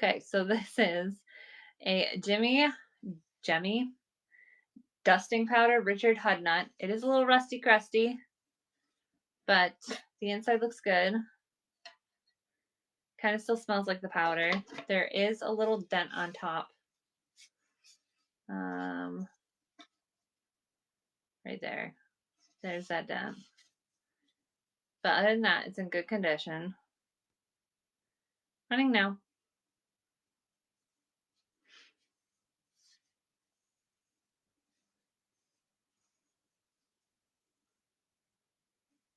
Okay, so this is a Jemmy dusting powder, Richard Hudnut. It is a little rusty crusty, but the inside looks good. Kind of still smells like the powder. There is a little dent on top. Right there. There's that dent. But other than that, it's in good condition. Running now.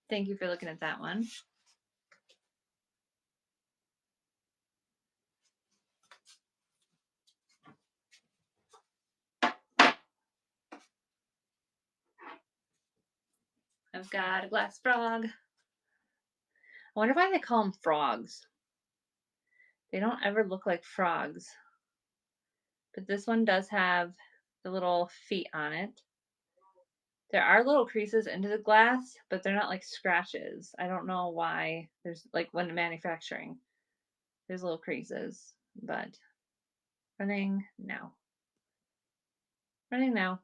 Thank you for looking at that one. I've got a glass frog. I wonder why they call them frogs. They don't ever look like frogs. But this one does have the little feet on it. There are little creases into the glass, but they're not like scratches. I don't know why. There's like when manufacturing, there's little creases, but running now. Running now.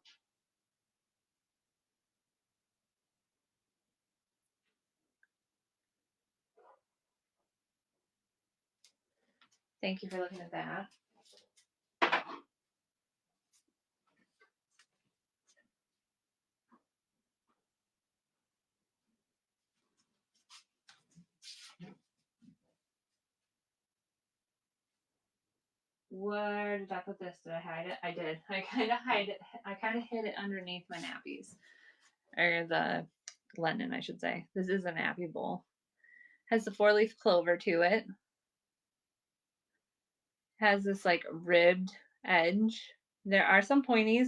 Thank you for looking at that. Where did I put this? Did I hide it? I did. I kind of hide it. I kind of hid it underneath my nappies, or the linen, I should say. This is a nappy bowl. Has the 4-leaf clover to it. Has this like ribbed edge. There are some pointies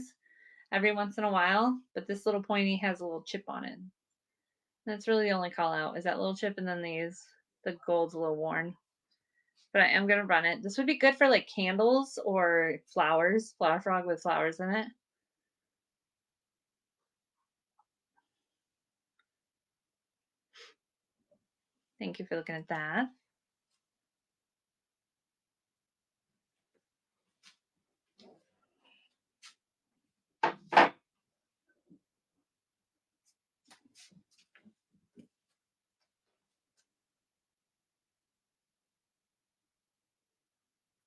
every once in a while, but this little pointy has a little chip on it. That's really the only call out is that little chip, and then the gold's a little worn. But I am gonna run it. This would be good for like candles or flowers, flower frog with flowers in it. Thank you for looking at that.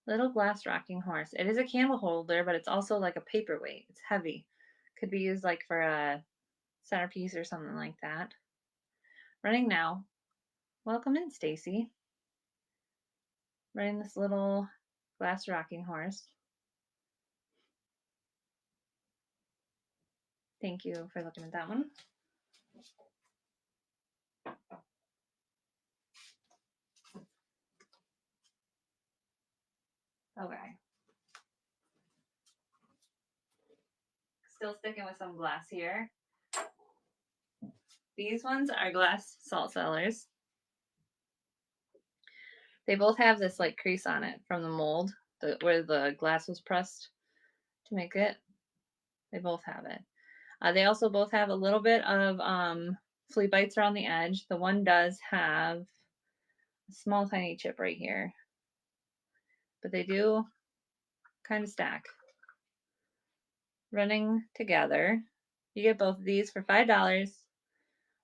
Little glass rocking horse. It is a candle holder, but it's also like a paperweight. It's heavy. Could be used like for a centerpiece or something like that. Running now. Welcome in, Stacy. Running this little glass rocking horse. Thank you for looking at that one. Okay. Still sticking with some glass here. These ones are glass salt cellars. They both have this like crease on it from the mold, where the glass was pressed to make it. They both have it. They also both have a little bit of flea bites around the edge. The one does have a small tiny chip right here, but they do kind of stack. Running together. You get both of these for $5.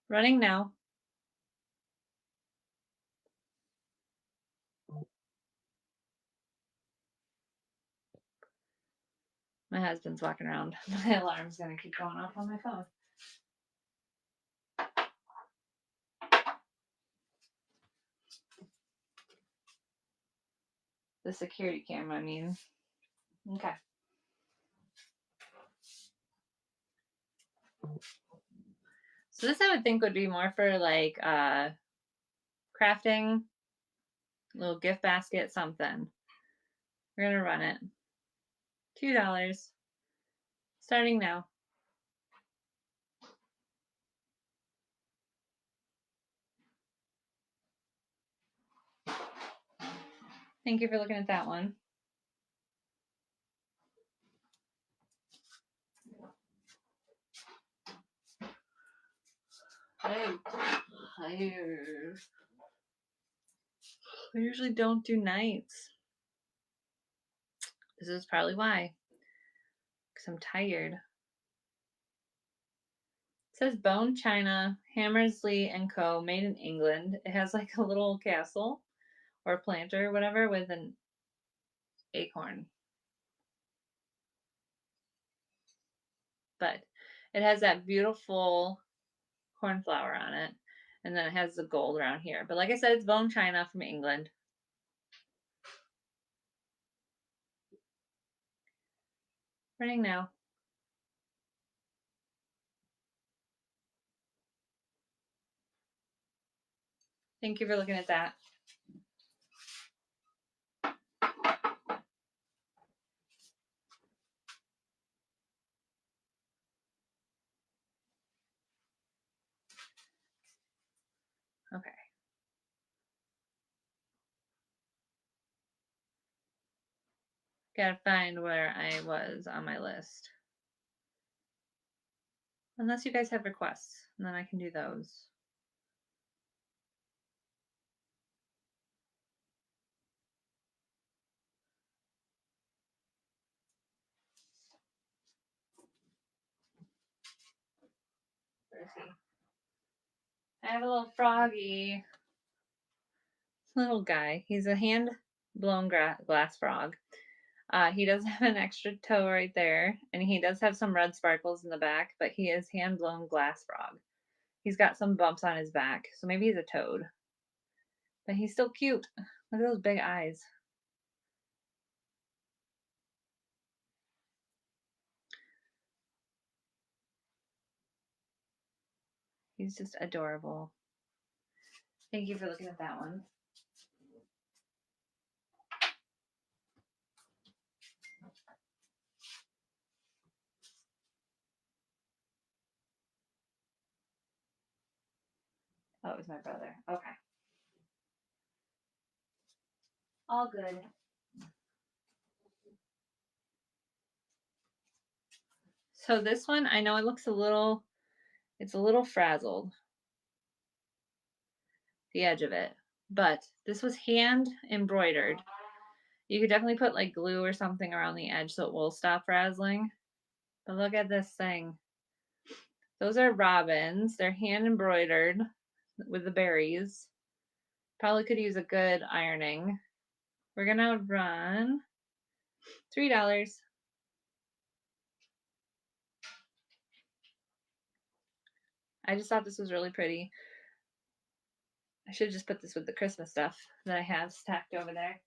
Running now. My husband's walking around. My alarm's gonna keep going off on my phone. The security camera, I mean. Okay. So this I would think would be more for like crafting, little gift basket, something. We're gonna run it. $2. Starting now. Thank you for looking at that one. I'm tired. I usually don't do nights. This is probably why. Because I'm tired. It says Bone China, Hammersley and Co. Made in England. It has like a little castle or planter or whatever with an acorn. But it has that beautiful cornflower on it. And then it has the gold around here. But like I said, it's bone china from England. Running now. Thank you for looking at that. Okay. Gotta find where I was on my list. Unless you guys have requests, and then I can do those. Where is he? I have a little froggy. Little guy. He's a hand blown glass frog. He does have an extra toe right there, and he does have some red sparkles in the back, but he is hand blown glass frog. He's got some bumps on his back, so maybe he's a toad. But he's still cute. Look at those big eyes. He's just adorable. Thank you for looking at that one. Oh, it was my brother. Okay. All good. So this one, I know it looks it's a little frazzled, the edge of it, but this was hand embroidered. You could definitely put like glue or something around the edge so it will stop frazzling. But look at this thing. Those are robins. They're hand embroidered with the berries. Probably could use a good ironing. We're gonna run $3. I just thought this was really pretty. I should just put this with the Christmas stuff that I have stacked over there.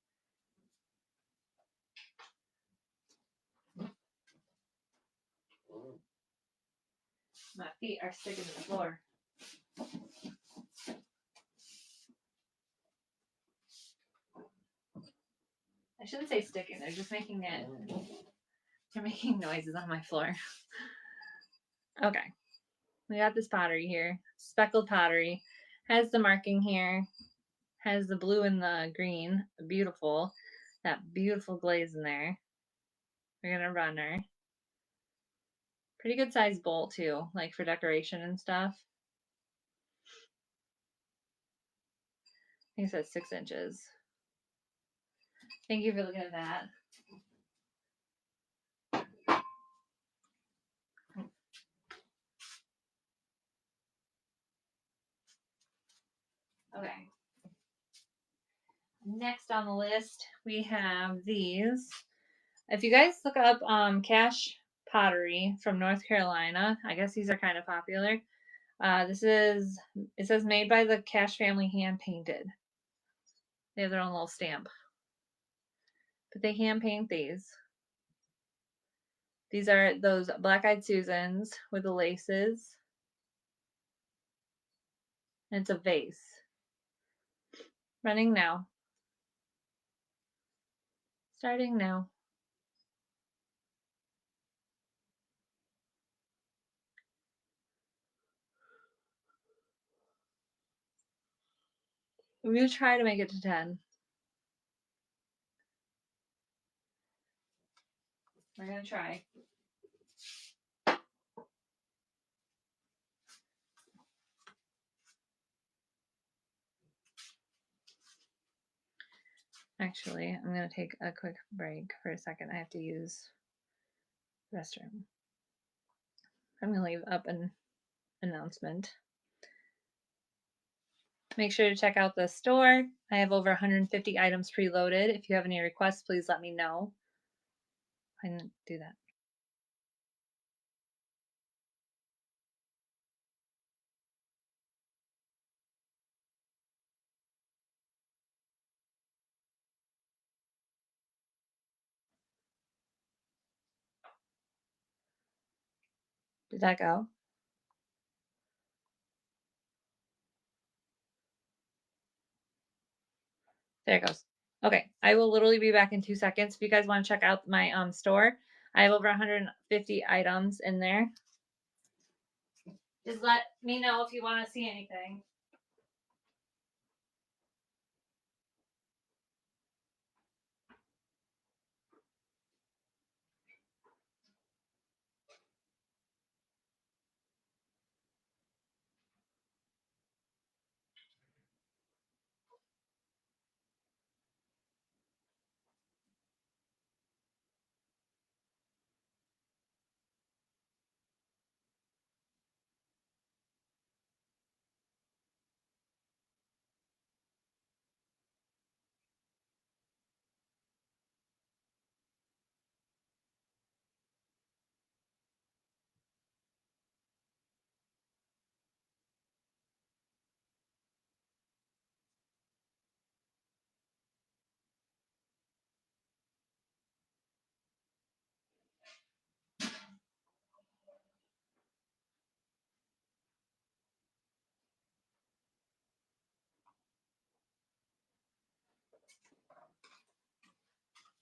My feet are sticking to the floor. I shouldn't say sticking, they're just making it, they're making noises on my floor. Okay, we got this pottery here, speckled pottery, has the marking here, has the blue and the green, beautiful, that beautiful glaze in there. We're gonna run her. Pretty good size bowl too, like for decoration and stuff. I think it says 6 inches. Thank you for looking at that. Okay. Next on the list, we have these. If you guys look up Cash Pottery from North Carolina, I guess these are kind of popular. It says made by the Cash family, hand painted. They have their own little stamp. But they hand paint these. These are those black-eyed Susans with the laces. And it's a vase. Running now. Starting now. I'm going to try to make it to 10. We're going to try. Actually, I'm going to take a quick break for a second. I have to use the restroom. I'm going to leave up an announcement. Make sure to check out the store. I have over 150 items preloaded. If you have any requests, please let me know. I didn't do that. Did that go? There it goes. Okay, I will literally be back in 2 seconds. If you guys want to check out my store, I have over 150 items in there. Just let me know if you want to see anything.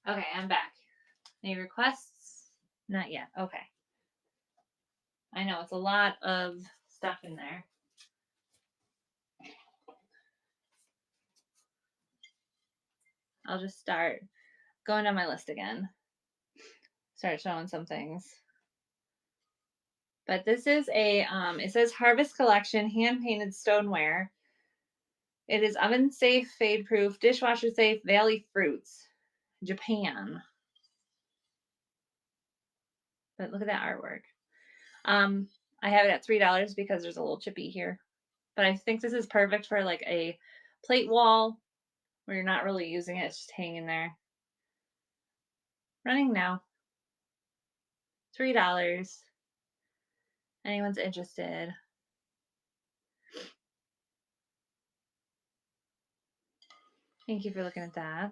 Okay, I'm back. Any requests? Not yet. Okay. I know it's a lot of stuff in there. I'll just start going down my list again. Start showing some things. But this is it says Harvest Collection hand painted stoneware. It is oven safe, fade proof, dishwasher safe, Valley Fruits, Japan. But look at that artwork. I have it at $3 because there's a little chippy here. But I think this is perfect for like a plate wall where you're not really using it, it's just hanging there. Running now. $3. Anyone's interested. Thank you for looking at that.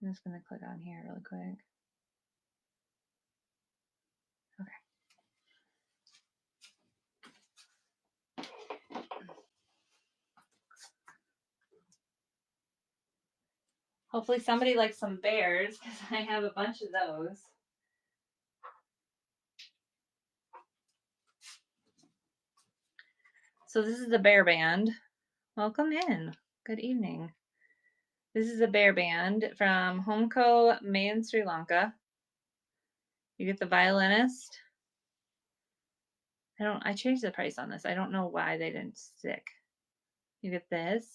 I'm just going to click on here really quick. Okay. Hopefully somebody likes some bears because I have a bunch of those. So this is the bear band. Welcome in. Good evening. This is a bear band from Homeco, made in Sri Lanka. You get the violinist. I changed the price on this. I don't know why they didn't stick. You get this,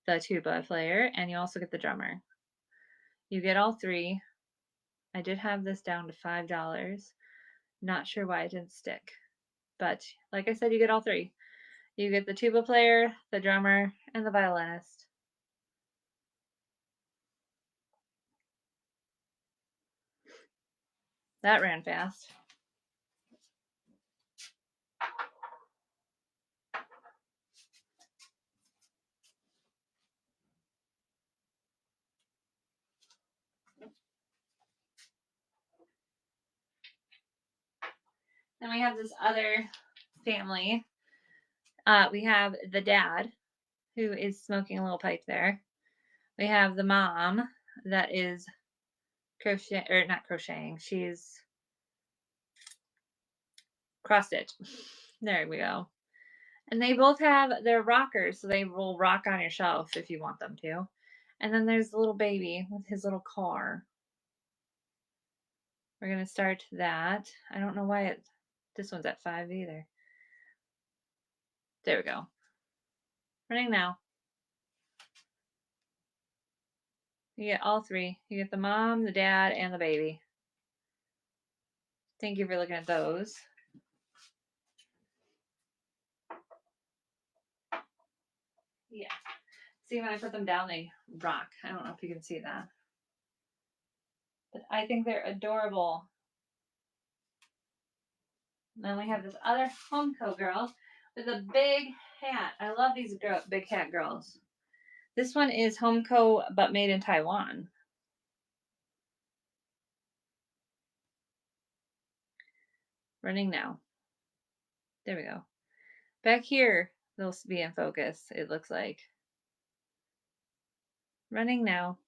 the tuba player, and you also get the drummer. You get all three. I did have this down to $5. Not sure why it didn't stick. But like I said, you get all three. You get the tuba player, the drummer, and the violinist. That ran fast. Then we have this other family. We have the dad, who is smoking a little pipe there. We have the mom that is crochet, or not crocheting, she's cross stitch. There we go. And they both have their rockers, so they will rock on your shelf if you want them to. And then there's the little baby with his little car. We're gonna start that. I don't know why this one's at 5 either. There we go. Running now. You get all three. You get the mom, the dad, and the baby. Thank you for looking at those. Yeah. See, when I put them down, they rock. I don't know if you can see that. But I think they're adorable. And then we have this other Homeco girl with a big hat. I love these big hat girls. This one is Homeco, but made in Taiwan. Running now. There we go. Back here, they'll be in focus, it looks like. Running now.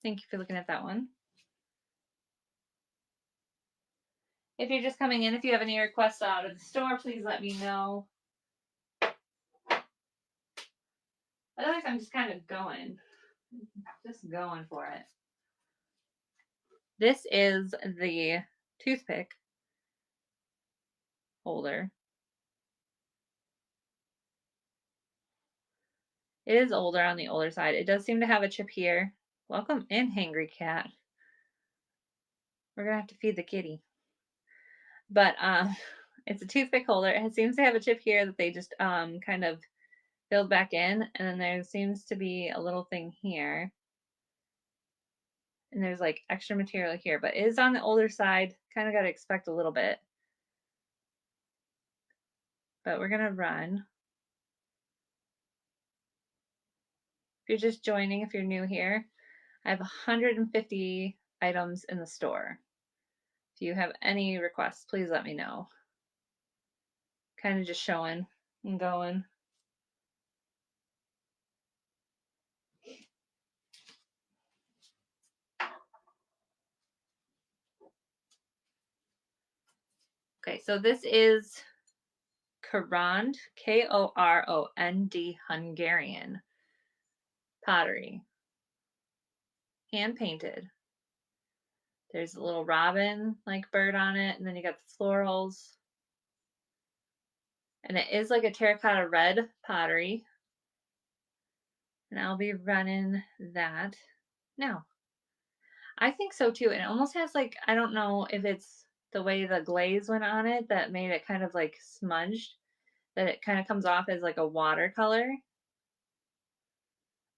Thank you for looking at that one. If you're just coming in, if you have any requests out of the store, please let me know. Otherwise, I'm just kind of going. Just going for it. This is the toothpick holder. It is older, on the older side. It does seem to have a chip here. Welcome in, Hangry Cat. We're gonna have to feed the kitty. But it's a toothpick holder. It seems to have a chip here that they just kind of filled back in, and then there seems to be a little thing here. And there's like extra material here, but it is on the older side. Kind of got to expect a little bit. But we're gonna run. If you're just joining, if you're new here, I have 150 items in the store. If you have any requests, please let me know. Kind of just showing and going. Okay, so this is Korond, Korond, Hungarian pottery. Hand painted. There's a little robin like bird on it, and then you got the florals. And it is like a terracotta red pottery. And I'll be running that now. I think so too. And it almost has like, I don't know if it's the way the glaze went on it that made it kind of like smudged, that it kind of comes off as like a watercolor.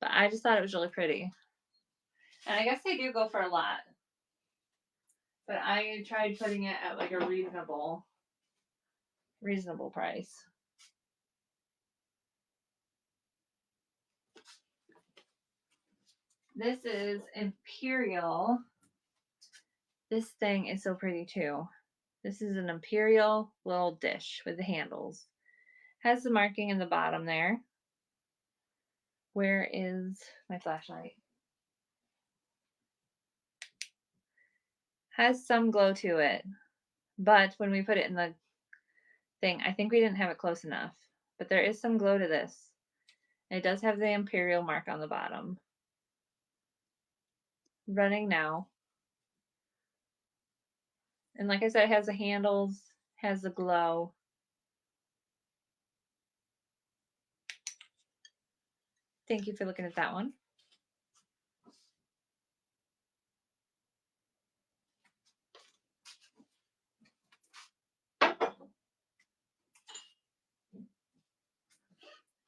But I just thought it was really pretty. And I guess they do go for a lot. But I tried putting it at like a reasonable price. This is Imperial. This thing is so pretty too. This is an Imperial little dish with the handles. Has the marking in the bottom there. Where is my flashlight? Has some glow to it, but when we put it in the thing, I think we didn't have it close enough. But there is some glow to this. It does have the Imperial mark on the bottom. Running now. And like I said, it has the handles, has the glow. Thank you for looking at that one.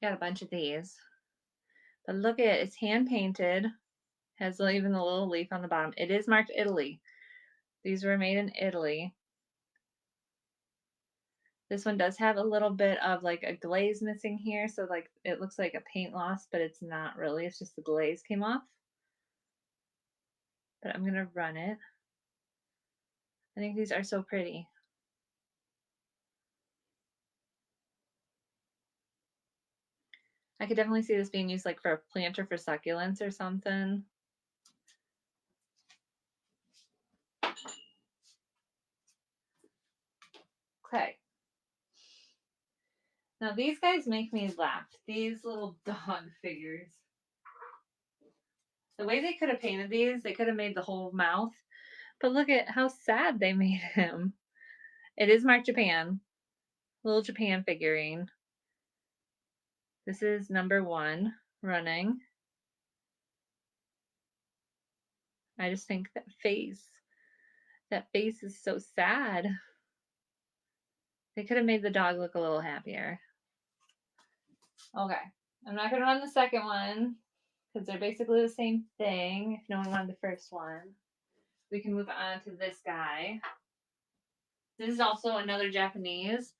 Got a bunch of these. But look at it, it's hand painted. Has even the little leaf on the bottom. It is marked Italy. These were made in Italy. This one does have a little bit of like a glaze missing here. So like it looks like a paint loss, but it's not really. It's just the glaze came off. But I'm going to run it. I think these are so pretty. I could definitely see this being used like for a planter for succulents or something. Okay. Now these guys make me laugh. These little dog figures. The way they could have painted these, they could have made the whole mouth. But look at how sad they made him. It is marked Japan. Little Japan figurine. This is number 1 running. I just think that face is so sad. They could have made the dog look a little happier. Okay, I'm not going to run the second one because they're basically the same thing. If no one wanted the first one, we can move on to this guy. This is also another Japanese,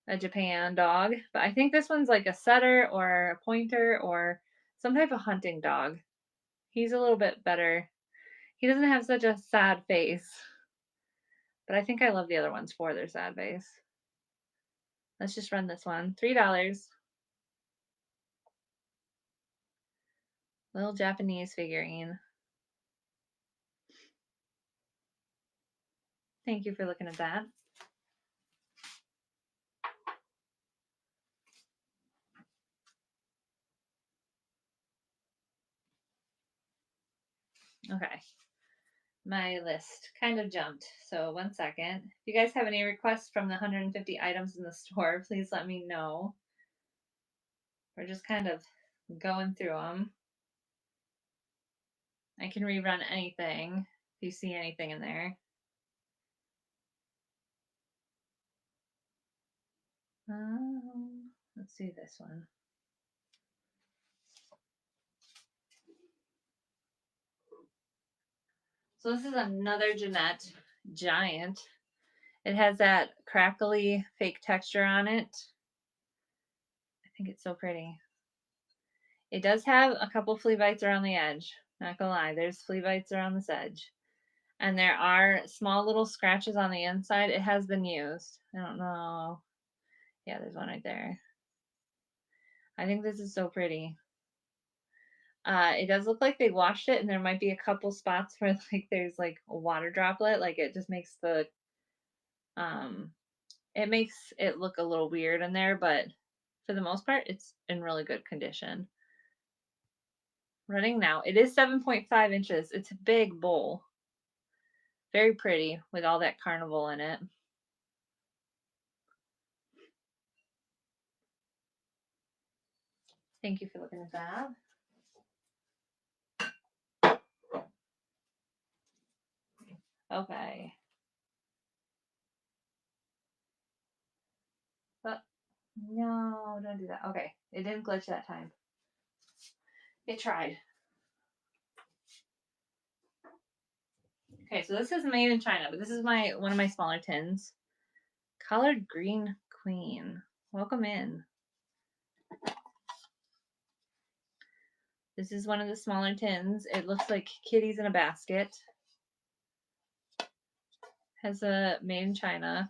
a Japan dog, but I think this one's like a setter or a pointer or some type of hunting dog. He's a little bit better. He doesn't have such a sad face, but I think I love the other ones for their sad face. Let's just run this one. $3. Little Japanese figurine. Thank you for looking at that. Okay. My list kind of jumped, so 1 second. If you guys have any requests from the 150 items in the store, please let me know. We're just kind of going through them. I can rerun anything if you see anything in there. Let's see this one. So this is another Jeanette Giant. It has that crackly fake texture on it. I think it's so pretty. It does have a couple flea bites around the edge. Not gonna lie, there's flea bites around this edge. And there are small little scratches on the inside. It has been used. I don't know. Yeah, there's one right there. I think this is so pretty. It does look like they washed it, and there might be a couple spots where like there's like a water droplet. Like it just makes the it makes it look a little weird in there, but for the most part, it's in really good condition. Running now. It is 7.5 inches. It's a big bowl. Very pretty with all that carnival in it. Thank you for looking at that. Okay. But no, don't do that. Okay. It didn't glitch that time. It tried. Okay, so this is made in China, but this is one of my smaller tins. Colored Green Queen. Welcome in. This is one of the smaller tins. It looks like kitties in a basket. Has a made in China.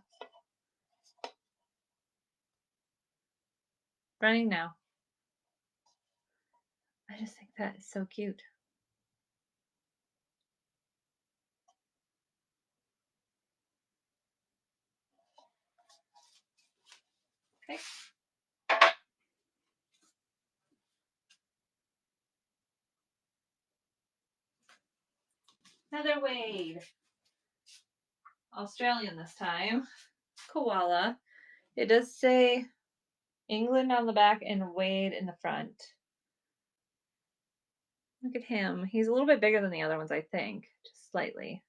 Running now. I just think that is so cute. Okay. Another Wade. Australian this time. Koala. It does say England on the back and Wade in the front. Look at him. He's a little bit bigger than the other ones, I think. Just slightly.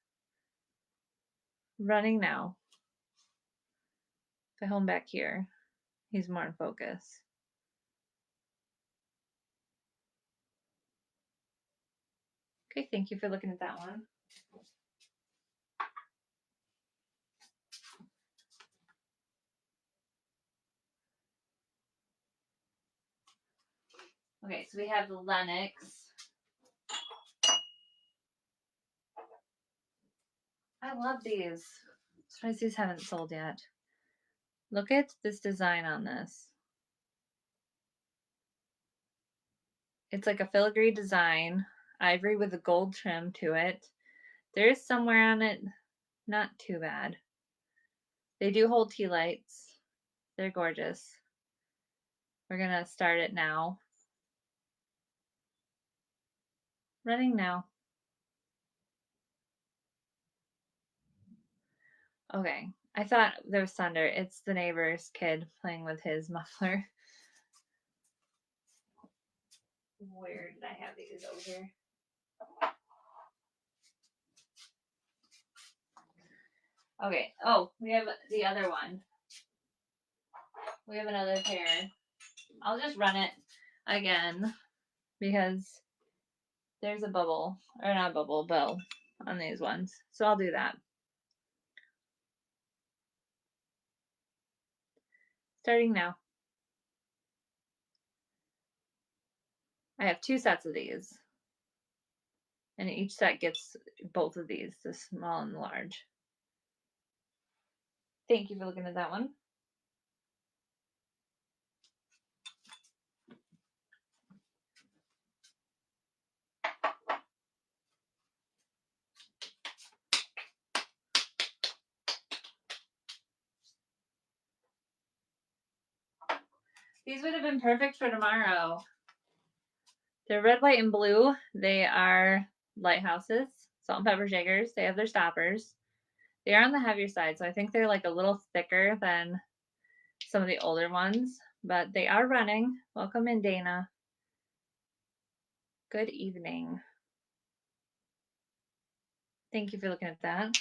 Running now. If I hold him back here, he's more in focus. Okay, thank you for looking at that one. Okay, so we have the Lennox. I love these. I'm surprised these haven't sold yet. Look at this design on this. It's like a filigree design, ivory with a gold trim to it. There is somewhere on it, not too bad. They do hold tea lights. They're gorgeous. We're gonna start it now. Running now. Okay, I thought there was thunder. It's the neighbor's kid playing with his muffler. Where did I have these over here? Okay. Oh, we have the other one. We have another pair. I'll just run it again because there's a bubble, or not a bubble, bow on these ones. So I'll do that. Starting now. I have 2 sets of these. And each set gets both of these, the small and the large. Thank you for looking at that one. These would have been perfect for tomorrow. They're red, white, and blue. They are lighthouses, salt and pepper shakers. They have their stoppers. They are on the heavier side, so I think they're like a little thicker than some of the older ones, but they are running. Welcome in, Dana. Good evening. Thank you for looking at that.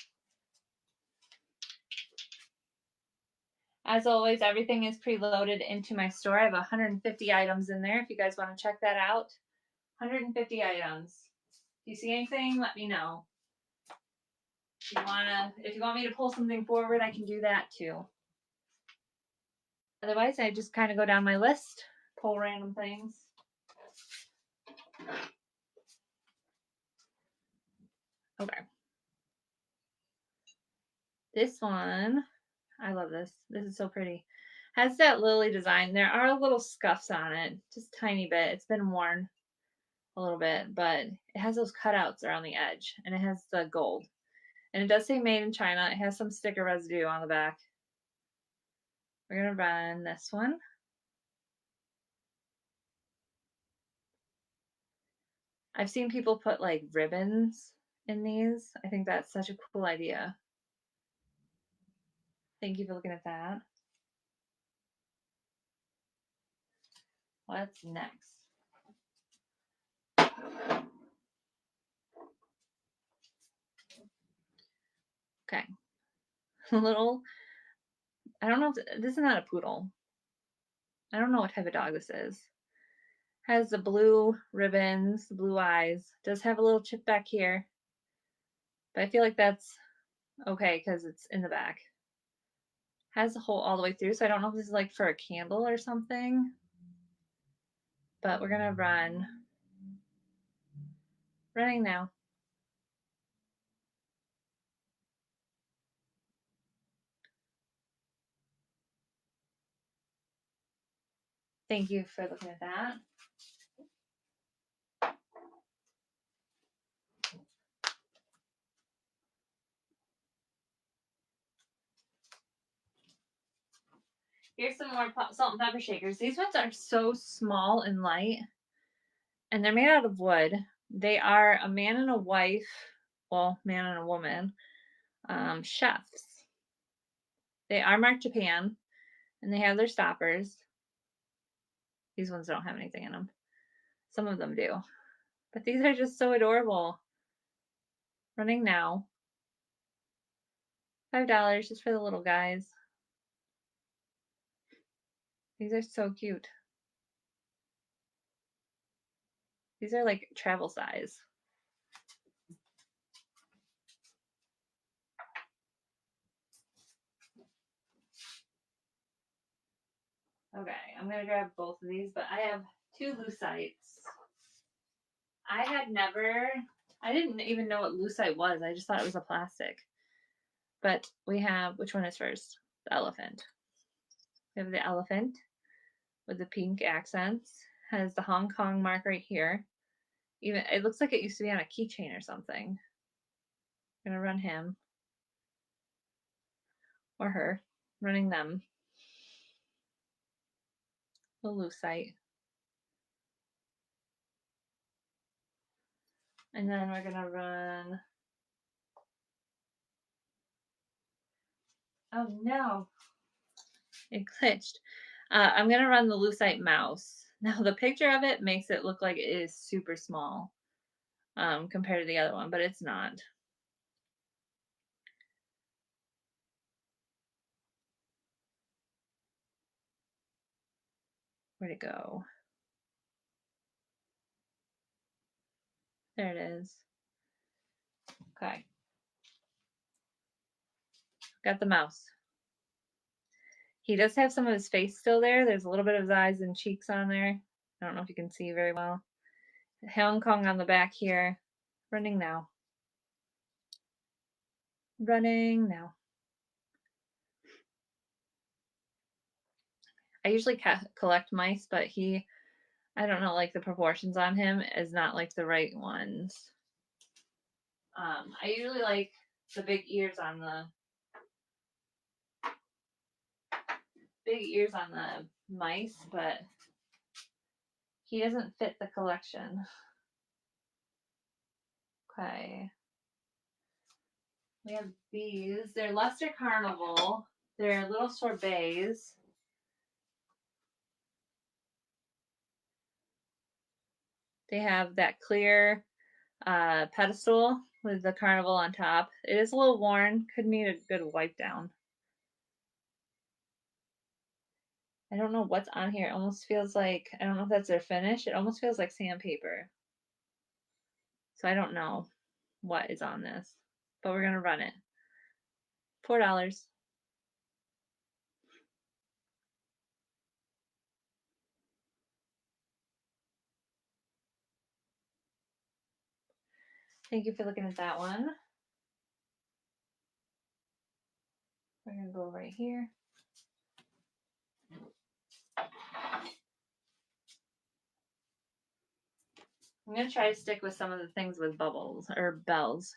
As always, everything is preloaded into my store. I have 150 items in there if you guys want to check that out. 150 items. If you see anything, let me know. If you want me to pull something forward, I can do that too. Otherwise, I just kind of go down my list, pull random things. Okay. This one, I love this. This is so pretty. Has that lily design. There are little scuffs on it, just tiny bit. It's been worn a little bit, but it has those cutouts around the edge, and it has the gold. And it does say made in China. It has some sticker residue on the back. We're gonna run this one. I've seen people put like ribbons in these. I think that's such a cool idea. Thank you for looking at that. What's next? Okay. A little, I don't know if this is not a poodle. I don't know what type of dog this is. Has the blue ribbons, the blue eyes. Does have a little chip back here. But I feel like that's okay because it's in the back. Has a hole all the way through, so I don't know if this is like for a candle or something. But we're gonna run. Running now. Thank you for looking at that. Here's some more salt and pepper shakers. These ones are so small and light, and they're made out of wood. They are a man and a wife, well, man and a woman, chefs. They are marked Japan, and they have their stoppers. These ones don't have anything in them. Some of them do. But these are just so adorable. Running now. $5 just for the little guys. These are so cute. These are like travel size. Okay, I'm gonna grab both of these, but I have two lucite's. I didn't even know what lucite was. I just thought it was a plastic. But we have, which one is first? The elephant. We have the elephant with the pink accents. Has the Hong Kong mark right here. Even it looks like it used to be on a keychain or something. I'm gonna run him or her, running them. The lucite. And then we're gonna run. Oh no, it glitched. I'm gonna run the lucite mouse. Now the picture of it makes it look like it is super small compared to the other one, but it's not. Where'd it go? There it is. Okay. Got the mouse. He does have some of his face still there. There's a little bit of his eyes and cheeks on there. I don't know if you can see very well. Hong Kong on the back here. Running now. Running now. I usually collect mice, but I don't know, like the proportions on him is not like the right ones. I usually like the big ears on the mice, but he doesn't fit the collection. Okay. We have these. They're Leicester Carnival. They're little sorbets. They have that clear pedestal with the carnival on top. It is a little worn. Could need a good wipe down. I don't know what's on here. It almost feels like, I don't know if that's their finish. It almost feels like sandpaper. So I don't know what is on this, but we're going to run it. $4. Thank you for looking at that one. We're going to go right here. I'm going to try to stick with some of the things with bubbles or bells.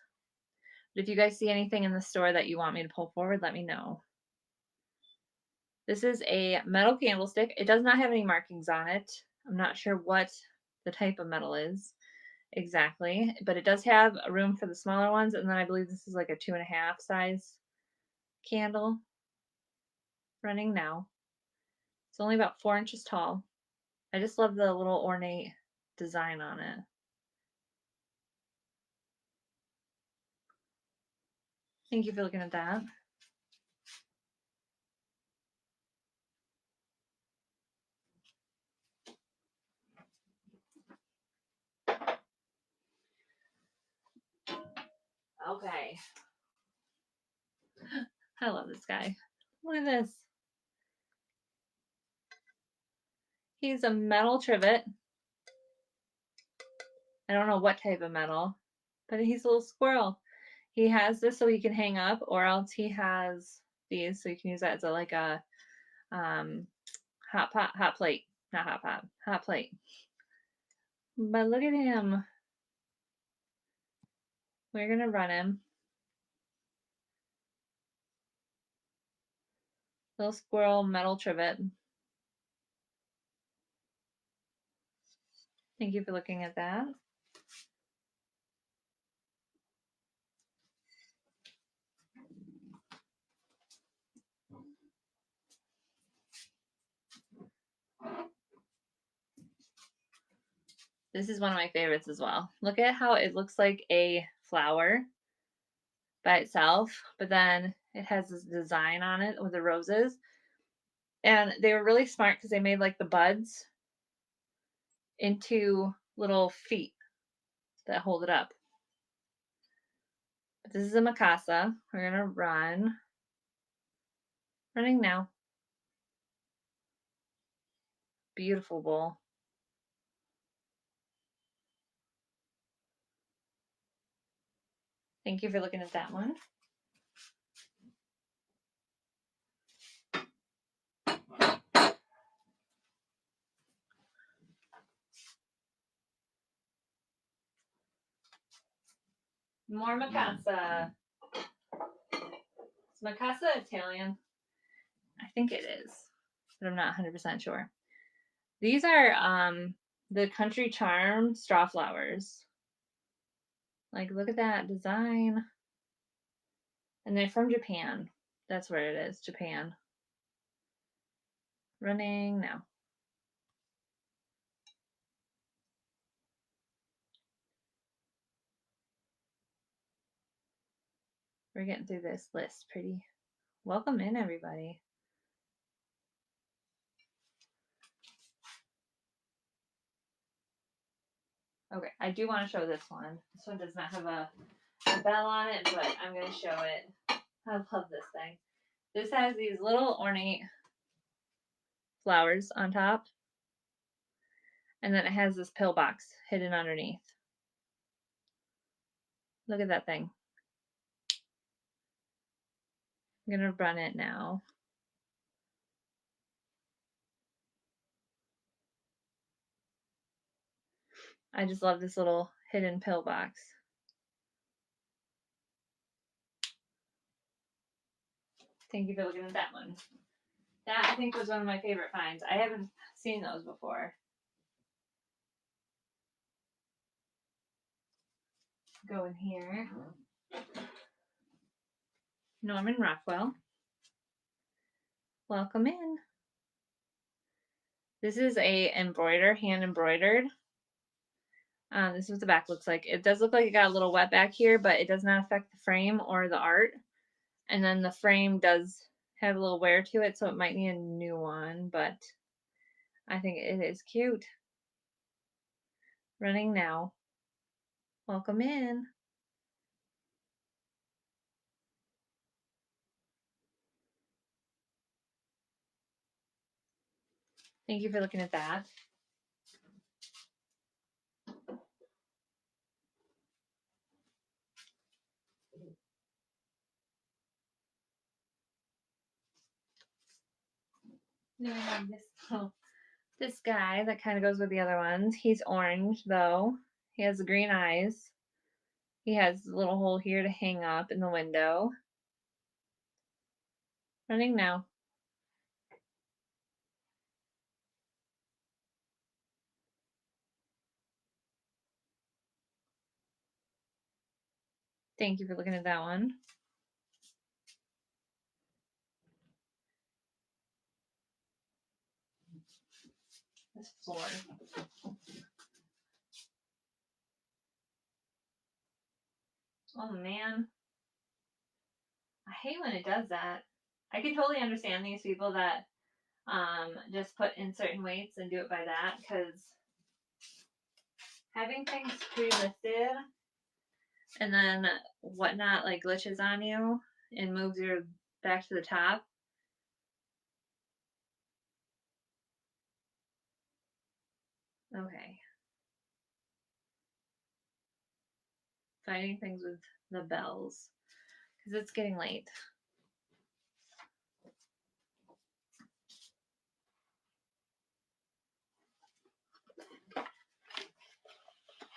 But if you guys see anything in the store that you want me to pull forward, let me know. This is a metal candlestick. It does not have any markings on it. I'm not sure what the type of metal is exactly, but it does have a room for the smaller ones. And then I believe this is like a 2.5 size candle. Running now. It's only about 4 inches tall. I just love the little ornate design on it. Thank you for looking at that. Okay. I love this guy. Look at this. He's a metal trivet. I don't know what type of metal, but he's a little squirrel. He has this so he can hang up, or else he has these so you can use that as like a hot plate, not hot pot, hot plate. But look at him. We're gonna run him. Little squirrel metal trivet. Thank you for looking at that. This is one of my favorites as well. Look at how it looks like a flower by itself, but then it has this design on it with the roses. And they were really smart because they made like the buds into little feet that hold it up. But this is a Mikasa. We're gonna run. Running now. beautiful bowl. Thank you for looking at that one. More Mikasa. Is Mikasa Italian? I think it is, but I'm not 100% sure. These are the Country Charm straw flowers. Like, look at that design. And they're from Japan. That's where it is, Japan. Running now. We're getting through this list pretty. Welcome in, everybody. Okay, I do want to show this one. This one does not have a bell on it, but I'm going to show it. I love this thing. This has these little ornate flowers on top. And then it has this pillbox hidden underneath. Look at that thing. I'm going to run it now. I just love this little hidden pillbox. Thank you for looking at that one. That, I think, was one of my favorite finds. I haven't seen those before. Go in here. Norman Rockwell. Welcome in. This is a hand embroidered. This is what the back looks like. It does look like it got a little wet back here, but it does not affect the frame or the art. And then the frame does have a little wear to it, so it might need a new one, but I think it is cute. Running now. Welcome in. Thank you for looking at that. Then we have this guy that kind of goes with the other ones. He's orange though. He has green eyes. He has a little hole here to hang up in the window. Running now. Thank you for looking at that one. This floor. Oh man. I hate when it does that. I can totally understand these people that just put in certain weights and do it by that, because having things pre-listed and then whatnot like glitches on you and moves your back to the top. Okay. Finding things with the bells because it's getting late.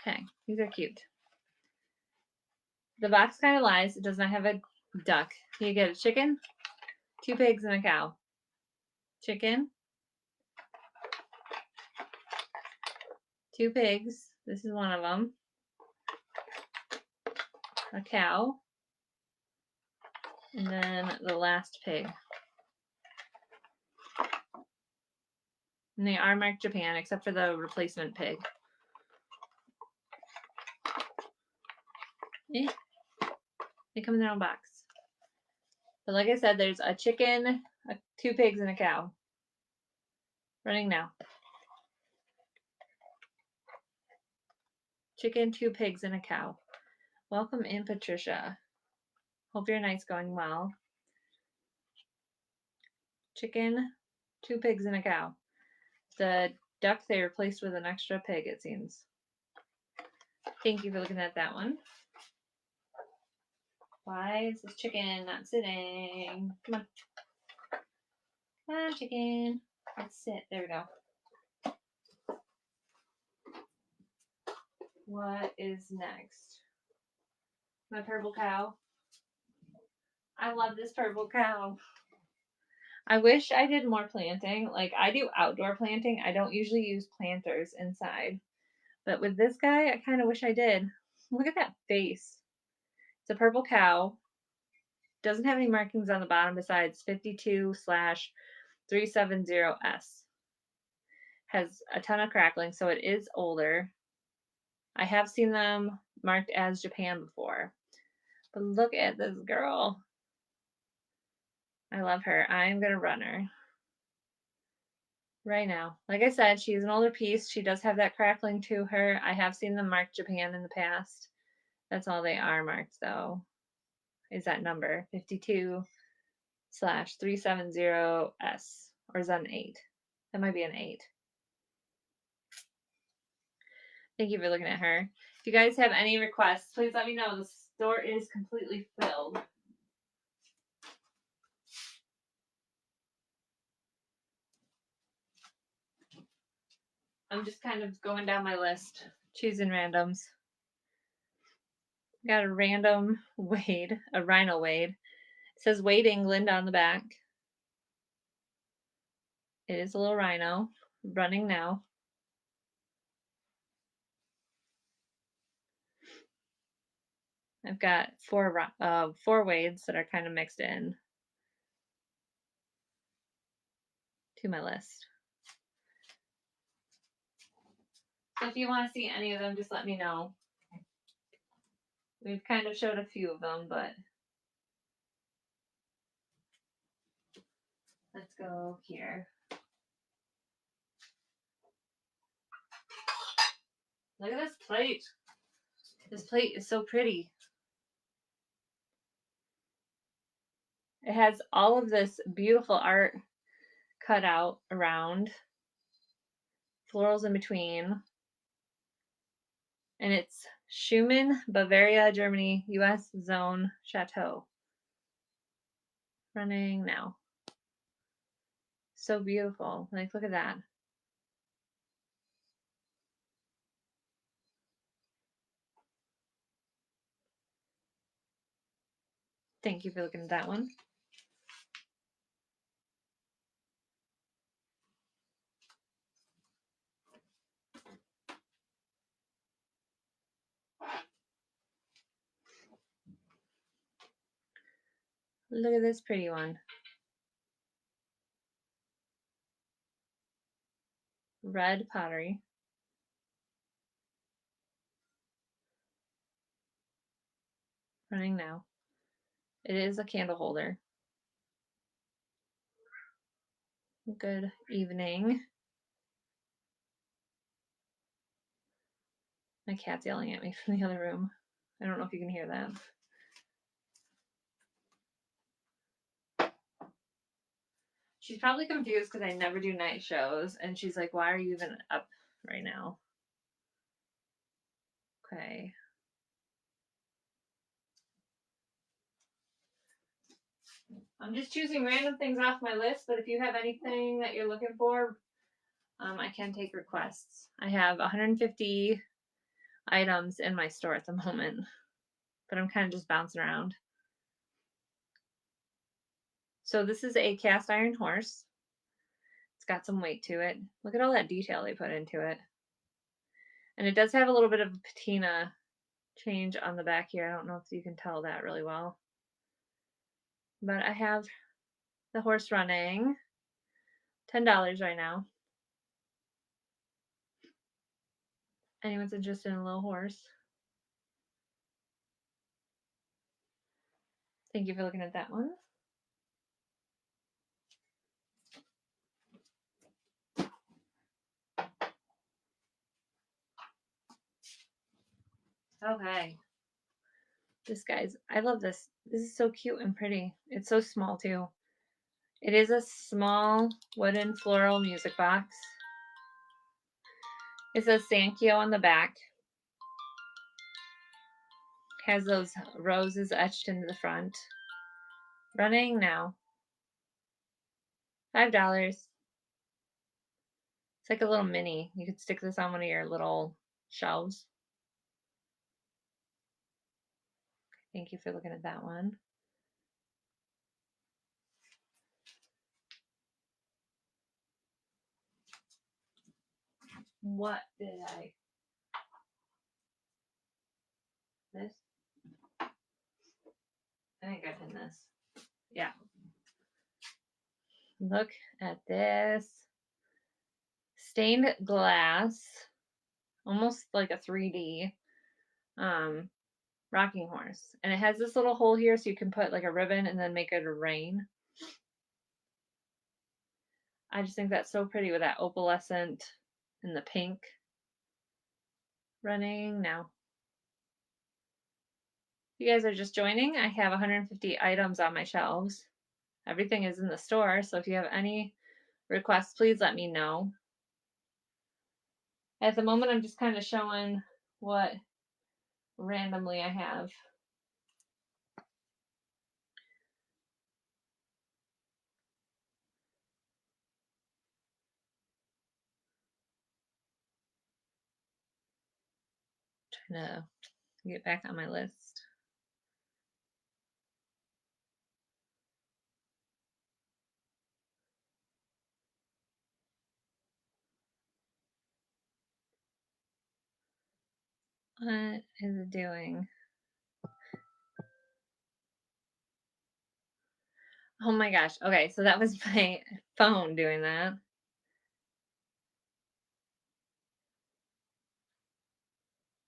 Okay, these are cute. The box kind of lies. It does not have a duck. You get a chicken, 2 pigs, and a cow. Chicken, 2 pigs. This is one of them. A cow. And then the last pig. And they are marked Japan, except for the replacement pig. They come in their own box. But like I said, there's a chicken, 2 pigs, and a cow. Running now. Chicken, 2 pigs, and a cow. Welcome in, Patricia. Hope your night's going well. Chicken, 2 pigs, and a cow. The duck they replaced with an extra pig, it seems. Thank you for looking at that one. Why is this chicken not sitting? Come on. Come on, chicken. Let's sit. There we go. What is next? My purple cow. I love this purple cow. I wish I did more planting. Like, I do outdoor planting. I don't usually use planters inside. But with this guy, I kind of wish I did. Look at that face. It's a purple cow. Doesn't have any markings on the bottom besides 52/370S. Has a ton of crackling, so it is older. I have seen them marked as Japan before. But look at this girl. I love her. I'm going to run her right now. Like I said, she's an older piece. She does have that crackling to her. I have seen them marked Japan in the past. That's all they are marked, though, is that number, 52/370S. Or is that an 8? That might be an 8. Thank you for looking at her. If you guys have any requests, please let me know. The store is completely filled. I'm just kind of going down my list, choosing randoms. Got a random Wade, a Rhino Wade. It says Wade England on the back. It is a little rhino, running now. I've got four Wades that are kind of mixed in to my list. So if you want to see any of them, just let me know. We've kind of showed a few of them, but let's go here. Look at this plate. This plate is so pretty. It has all of this beautiful art cut out around, florals in between. And it's Schumann, Bavaria, Germany, US Zone Chateau. Running now. So beautiful. Like, look at that. Thank you for looking at that one. Look at this pretty one. Red pottery. Running now. It is a candle holder. Good evening. My cat's yelling at me from the other room. I don't know if you can hear that. She's probably confused because I never do night shows, and she's like, why are you even up right now? Okay. I'm just choosing random things off my list, but if you have anything that you're looking for, I can take requests. I have 150 items in my store at the moment, but I'm kind of just bouncing around. So this is a cast iron horse. It's got some weight to it. Look at all that detail they put into it. And it does have a little bit of patina change on the back here. I don't know if you can tell that really well. But I have the horse running. $10 right now. Anyone's interested in a little horse? Thank you for looking at that one. Okay. This guy's, I love this. This is so cute and pretty. It's so small too. It is a small wooden floral music box. It says Sankyo on the back. Has those roses etched into the front. Running now. $5. It's like a little mini. You could stick this on one of your little shelves. Thank you for looking at that one. What did I? This? I think I pinned this. Yeah. Look at this. Stained glass. Almost like a 3D rocking horse. And it has this little hole here so you can put like a ribbon and then make it a rain. I just think that's so pretty with that opalescent and the pink. Running now. If you guys are just joining, I have 150 items on my shelves. Everything is in the store, so if you have any requests, please let me know. At the moment, I'm just kind of showing what randomly I have. Trying to get back on my list. What is it doing? Oh my gosh. Okay, so that was my phone doing that.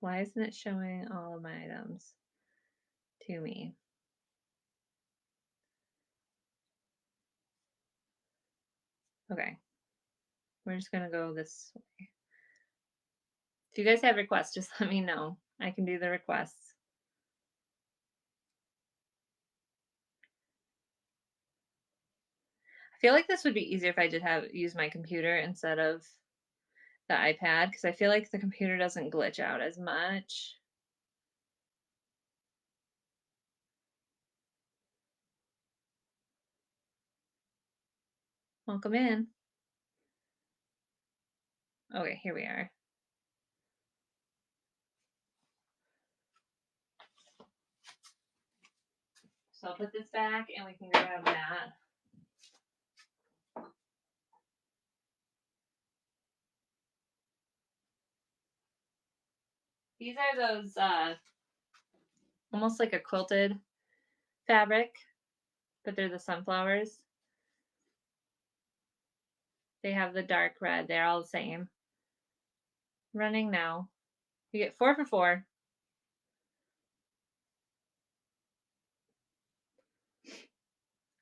Why isn't it showing all of my items to me? Okay. We're just going to go this way. If you guys have requests, just let me know. I can do the requests. I feel like this would be easier if I did use my computer instead of the iPad, because I feel like the computer doesn't glitch out as much. Welcome in. Okay, here we are. So I'll put this back and we can grab that. These are those almost like a quilted fabric, but they're the sunflowers. They have the dark red. They're all the same. Running now. You get 4 for $4.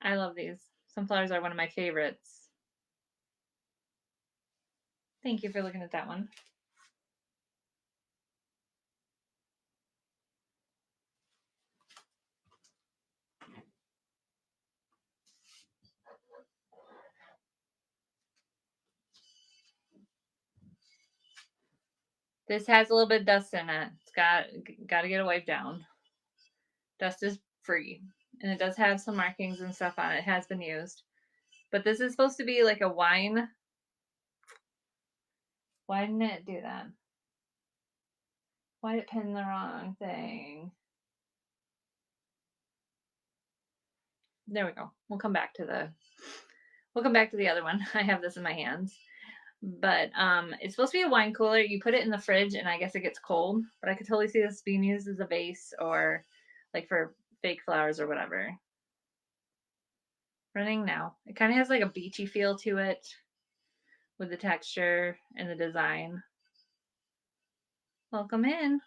I love these. Sunflowers are one of my favorites. Thank you for looking at that one. This has a little bit of dust in it. It's got to get a wipe down. Dust is free. And it does have some markings and stuff on it. It has been used. But this is supposed to be like a wine. Why didn't it do that? Why did it pin the wrong thing? There we go. We'll come back to the other one. I have this in my hands. But it's supposed to be a wine cooler. You put it in the fridge and I guess it gets cold. But I could totally see this being used as a vase or like for fake flowers or whatever. Running now. It kind of has like a beachy feel to it with the texture and the design. Welcome in.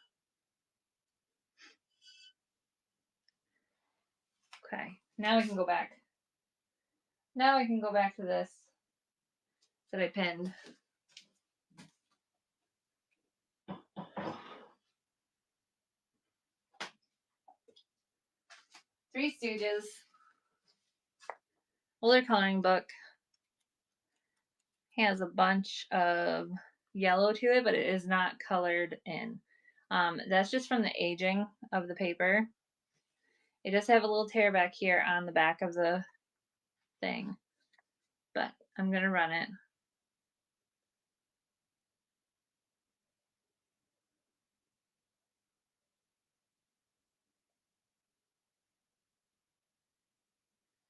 Okay, now we can go back. Now we can go back to this that I pinned. Three Stooges. Older coloring book. Has a bunch of yellow to it, but it is not colored in. That's just from the aging of the paper. It does have a little tear back here on the back of the thing, but I'm going to run it.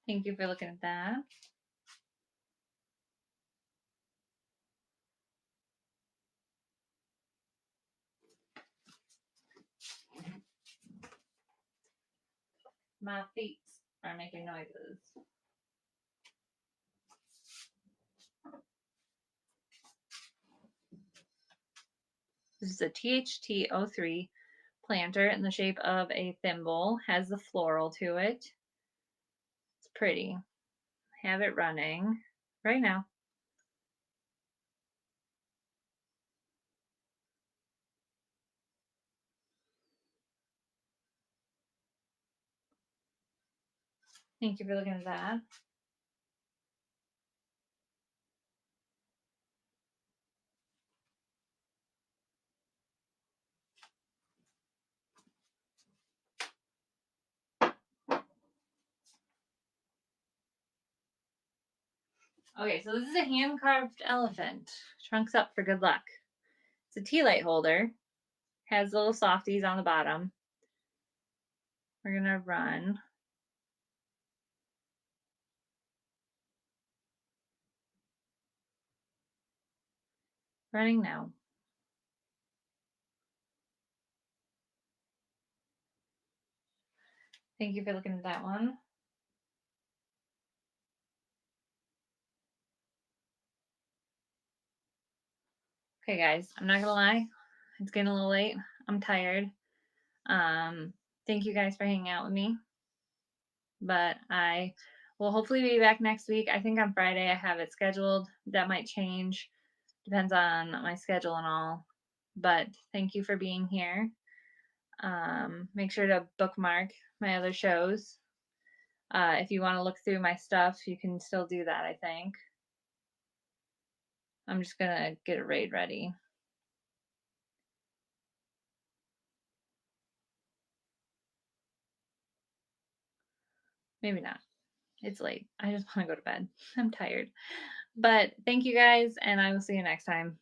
Thank you for looking at that. My feet are making noises. This is a THT03 planter in the shape of a thimble, has the floral to it. It's pretty. Have it running right now. Thank you for looking at that. Okay, so this is a hand-carved elephant. Trunks up for good luck. It's a tea light holder. Has little softies on the bottom. We're gonna run. Running now. Thank you for looking at that one. Okay, guys, I'm not gonna lie. It's getting a little late. I'm tired. Thank you guys for hanging out with me. But I will hopefully be back next week. I think on Friday I have it scheduled. That might change. Depends on my schedule and all. But thank you for being here. Make sure to bookmark my other shows. If you want to look through my stuff, you can still do that, I think. I'm just going to get a raid ready. Maybe not. It's late. I just want to go to bed. I'm tired. But thank you guys, and I will see you next time.